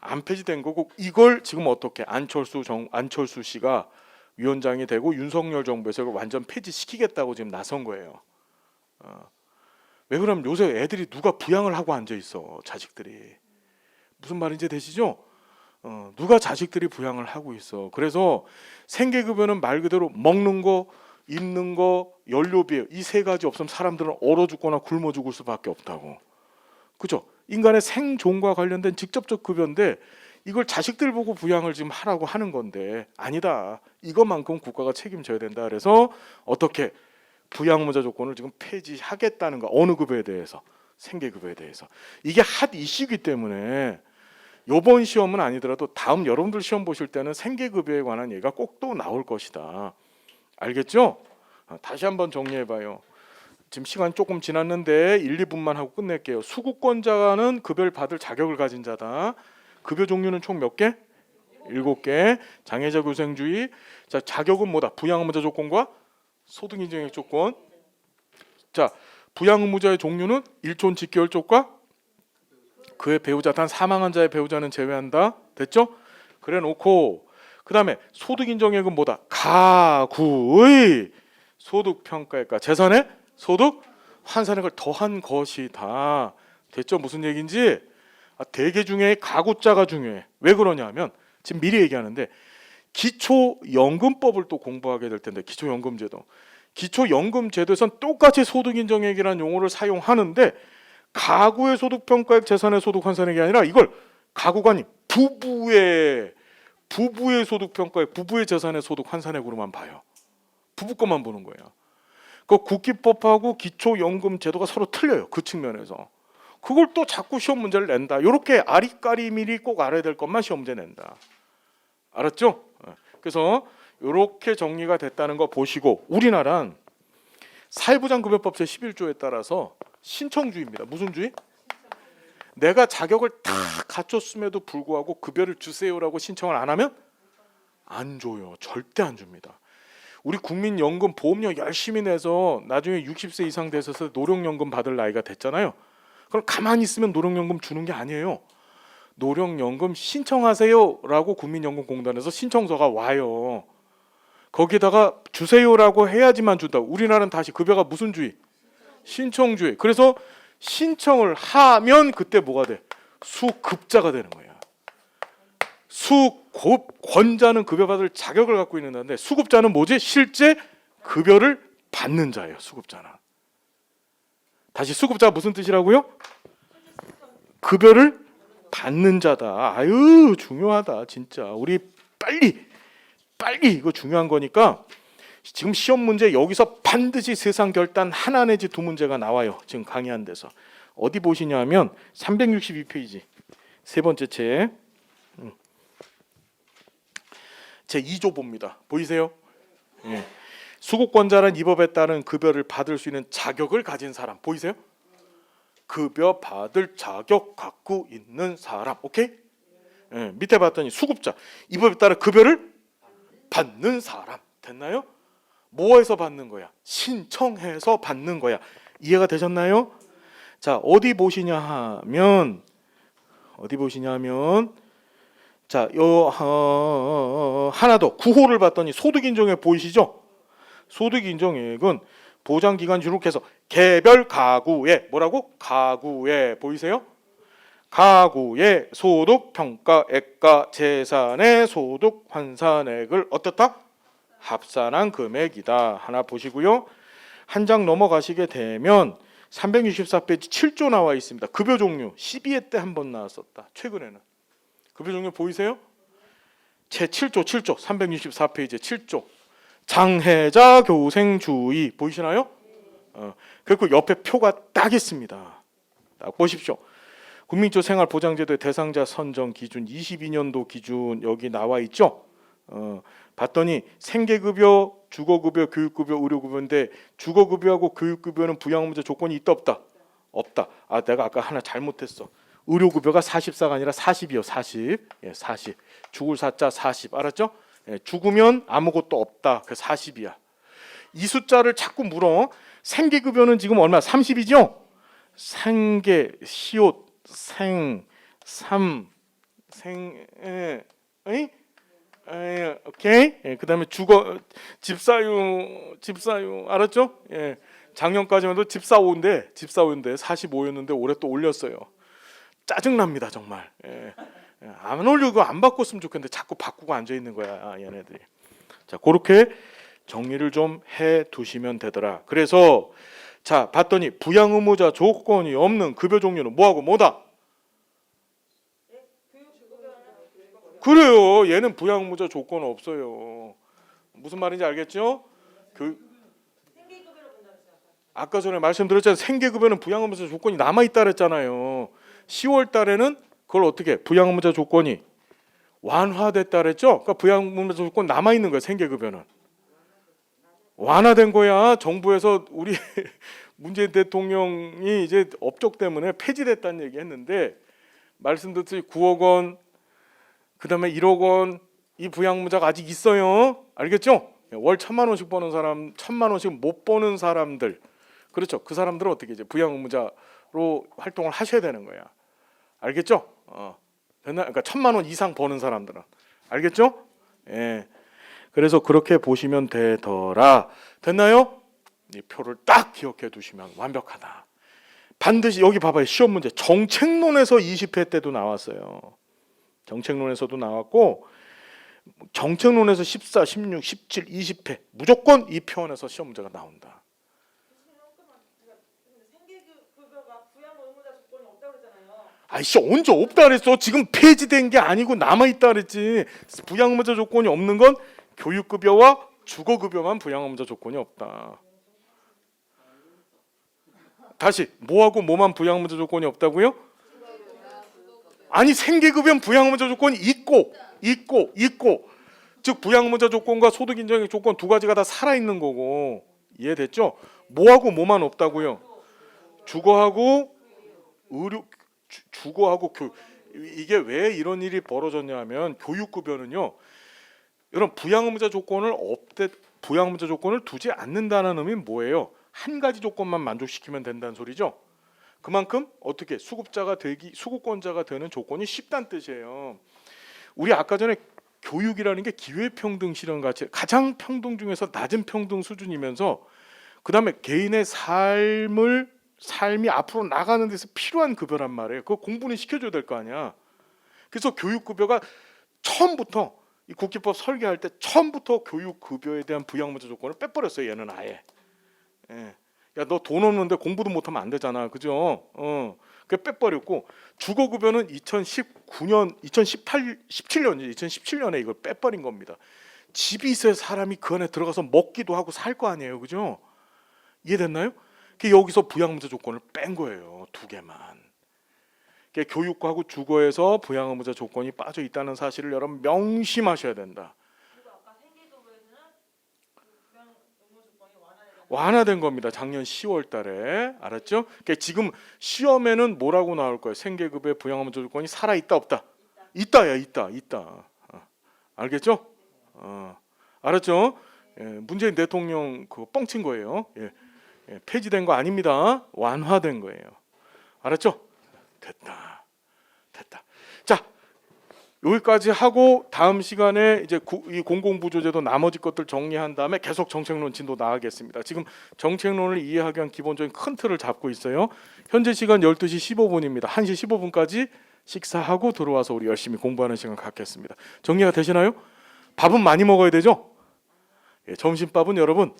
Speaker 1: 안 폐지된 거고 이걸 지금 어떻게 안철수 씨가 위원장이 되고 윤석열 정부에서 이걸 완전 폐지시키겠다고 지금 나선 거예요. 왜 그러면 요새 애들이 누가 부양을 하고 앉아 있어? 자식들이. 무슨 말인지 되시죠? 누가 자식들이 부양을 하고 있어. 그래서 생계급여는 말 그대로 먹는 거, 입는 거, 연료비 이 세 가지 없으면 사람들은 얼어 죽거나 굶어 죽을 수밖에 없다고. 그죠? 인간의 생존과 관련된 직접적 급여인데 이걸 자식들 보고 부양을 지금 하라고 하는 건데 아니다. 이것만큼 국가가 책임져야 된다. 그래서 어떻게 부양의무자 조건을 지금 폐지하겠다는 거. 어느 급여에 대해서? 생계급여에 대해서. 이게 핫 이슈이기 때문에 이번 시험은 아니더라도 다음 여러분들 시험 보실 때는 생계급여에 관한 얘기가 꼭 또 나올 것이다. 알겠죠? 다시 한번 정리해봐요. 지금 시간 조금 지났는데 1, 2분만 하고 끝낼게요. 수급권자는 급여를 받을 자격을 가진 자다. 급여 종류는 총 몇 개? 7개. 장애자 교생주의. 자, 자격은 뭐다? 부양의무자 조건과 소득인정액 조건. 자, 부양의무자의 종류는 일촌 직계혈족과 그의 배우자, 단 사망한 자의 배우자는 제외한다. 됐죠? 그래 놓고 그 다음에 소득인정액은 뭐다? 가구의 소득평가액과 재산의 소득 환산액을 더한 것이다. 됐죠? 무슨 얘기인지? 대개 중에 가구자가 중요해. 왜 그러냐면 지금 미리 얘기하는데 기초연금법을 또 공부하게 될 텐데 기초연금제도. 기초연금제도에선 똑같이 소득인정액이라는 용어를 사용하는데 가구의 소득평가액, 재산의 소득환산액이 아니라 이걸 가구가 아닌 부부의 소득평가액, 부부의 재산의 소득환산액으로만 봐요. 부부 것만 보는 거예요. 그 국기법하고 기초연금제도가 서로 틀려요. 그 측면에서. 그걸 또 자꾸 시험 문제를 낸다. 이렇게 아리까리미리 꼭 알아야 될 것만 시험 문제 낸다. 알았죠? 그래서 이렇게 정리가 됐다는 거 보시고 우리나라는 사회보장급여법 제11조에 따라서 신청주의입니다. 무슨 주의? 내가 자격을 다 갖췄음에도 불구하고 급여를 주세요라고 신청을 안 하면 안 줘요. 절대 안 줍니다. 우리 국민연금 보험료 열심히 내서 나중에 60세 이상 돼서 노령연금 받을 나이가 됐잖아요. 그럼 가만히 있으면 노령연금 주는 게 아니에요. 노령연금 신청하세요라고 국민연금공단에서 신청서가 와요. 거기다가 주세요라고 해야지만 준다. 우리나라는 다시 급여가 무슨 주의? 신청주의. 그래서 신청을 하면 그때 뭐가 돼? 수급자가 되는 거야. 수급권자는 급여받을 자격을 갖고 있는데 수급자는 뭐지? 실제 급여를 받는 자예요. 수급자는. 다시 수급자가 무슨 뜻이라고요? 급여를 받는 자다. 아유 중요하다 진짜. 우리 빨리 이거 중요한 거니까 지금 시험 문제 여기서 반드시 세상 결단 하나 내지 두 문제가 나와요. 지금 강의한 데서. 어디 보시냐면 362페이지 세 번째 책 제 2조 봅니다. 보이세요? 예. 수급권자는 이 법에 따른 급여를 받을 수 있는 자격을 가진 사람. 보이세요? 급여 받을 자격 갖고 있는 사람. 오케이? 예. 밑에 봤더니 수급자. 이 법에 따라 급여를 받는 사람. 됐나요? 뭐해서 받는 거야? 신청해서 받는 거야. 이해가 되셨나요? 자, 어디 보시냐 하면 자, 하나 더 구호를 봤더니 소득인정액 보이시죠? 소득인정액은 보장기간 주룩해서 개별 가구의 뭐라고? 가구의 보이세요? 가구의 소득 평가액과 재산의 소득 환산액을 어떻다? 합산한 금액이다. 하나 보시고요. 한 장 넘어가시게 되면 364페이지 7조 나와 있습니다. 급여 종류 12회 때 한 번 나왔었다. 최근에는 급여 종류 보이세요? 제 7조 364페이지 7조 장애자 교생 주의 보이시나요? 그리고 옆에 표가 딱 있습니다. 딱 보십시오. 국민초 생활보장제도의 대상자 선정 기준 22년도 기준 여기 나와 있죠. 봤더니 생계급여, 주거급여, 교육급여, 의료급여인데 주거급여하고 교육급여는 부양의무자 조건이 있다 없다? 없다. 아 내가 아까 하나 잘못했어. 의료급여가 44가 아니라 40이요. 40. 예, 40. 죽을 사자 40. 알았죠? 예, 죽으면 아무것도 없다. 그 40이야. 이 숫자를 자꾸 물어. 생계급여는 지금 얼마? 30이죠? 생계, 시옷, 생, 삼, 생, 오케이. 예, 그다음에 주거, 집사유 알았죠? 예, 작년까지만 해도 집사오인데 45였는데 올해 또 올렸어요. 짜증납니다 정말. 예, 안 올리고 안 바꿨으면 좋겠는데 자꾸 바꾸고 앉아 있는 거야 얘네들이. 자, 그렇게 정리를 좀 해 두시면 되더라. 그래서 자 봤더니 부양의무자 조건이 없는 급여 종류는 뭐하고 뭐다? 그래요. 얘는 부양의무자 조건 없어요. 무슨 말인지 알겠죠? 아까 전에 말씀드렸잖아요. 생계급여는 부양의무자 조건이 남아 있다 그랬잖아요. 10월 달에는 그걸 어떻게 부양의무자 조건이 완화됐다 그랬죠? 그러니까 부양의무자 조건 남아 있는 거예요. 생계급여는 완화된 거야. 정부에서 우리 문재인 대통령이 이제 업적 때문에 폐지됐다는 얘기했는데 말씀드렸듯이 9억 원, 그다음에 1억 원 이 부양의무자가 아직 있어요. 알겠죠? 월 1,000만 원씩 버는 사람, 1,000만 원씩 못 버는 사람들, 그렇죠? 그 사람들은 어떻게 이제 부양의무자로 활동을 하셔야 되는 거야. 알겠죠? 그러니까 1,000만 원 이상 버는 사람들은 알겠죠? 예. 그래서 그렇게 보시면 되더라. 됐나요? 이 표를 딱 기억해 두시면 완벽하다. 반드시 여기 봐봐요. 시험 문제 정책론에서 20회 때도 나왔어요. 정책론에서도 나왔고 정책론에서 14, 16, 17, 20회 무조건 이 표현에서 시험 문제가 나온다. 아이씨 언제 없다 그랬어? 지금 폐지된 게 아니고 남아있다 그랬지. 부양의무자 조건이 없는 건 교육급여와 주거급여만 부양의무자 조건이 없다. 다시 뭐하고 뭐만 부양의무자 조건이 없다고요? 아니 생계급여는 부양의무자 조건이 있고 즉 부양의무자 조건과 소득인정액 조건 두 가지가 다 살아있는 거고 이해됐죠? 뭐하고 뭐만 없다고요? 주거하고 의료 주거하고 이게 왜 이런 일이 벌어졌냐 하면 교육급여는요 이런 부양의무자 조건을 부양의무자 조건을 두지 않는다는 의미는 뭐예요? 한 가지 조건만 만족시키면 된다는 소리죠. 그만큼 어떻게 수급권자가 되는 조건이 쉽다는 뜻이에요. 우리 아까 전에 교육이라는 게 기회평등 실현 가치 가장 평등 중에서 낮은 평등 수준이면서 그 다음에 개인의 삶이 앞으로 나가는 데서 필요한 급여란 말이에요. 그거 공부는 시켜줘야 될 거 아니야. 그래서 교육급여가 처음부터 이 국기법 설계할 때 처음부터 교육급여에 대한 부양의무자 조건을 빼버렸어요. 얘는 아예. 예. 야, 너 돈 없는데 공부도 못하면 안 되잖아, 그죠? 그 빼버렸고 주거급여는 2017년에 이걸 빼버린 겁니다. 집이 있어야 사람이 그 안에 들어가서 먹기도 하고 살 거 아니에요, 그죠? 이해됐나요? 여기서 부양의무자 조건을 뺀 거예요, 두 개만. 교육하고 주거에서 부양의무자 조건이 빠져 있다는 사실을 여러분 명심하셔야 된다. 완화된 겁니다. 작년 10월 달에. 알았죠? 지금 시험에는 뭐라고 나올 거예요? 생계급여 부양의무자 조건이 살아있다 없다? 있다야 있다. 알겠죠? 알았죠? 예, 문재인 대통령 그 뻥친 거예요. 예, 폐지된 거 아닙니다. 완화된 거예요. 알았죠? 됐다. 자, 여기까지 하고 다음 시간에 이제 이 공공부조제도 나머지 것들 정리한 다음에 계속 정책론 진도 나가겠습니다. 지금 정책론을 이해하기 위한 기본적인 큰 틀을 잡고 있어요. 현재 시간 12시 15분입니다. 1시 15분까지 식사하고 들어와서 우리 열심히 공부하는 시간 갖겠습니다. 정리가 되시나요? 밥은 많이 먹어야 되죠? 예, 점심밥은 여러분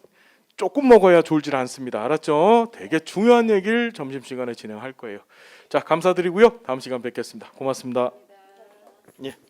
Speaker 1: 조금 먹어야 졸질 않습니다. 알았죠? 되게 중요한 얘기를 점심시간에 진행할 거예요. 자, 감사드리고요. 다음 시간 뵙겠습니다. 고맙습니다. 예.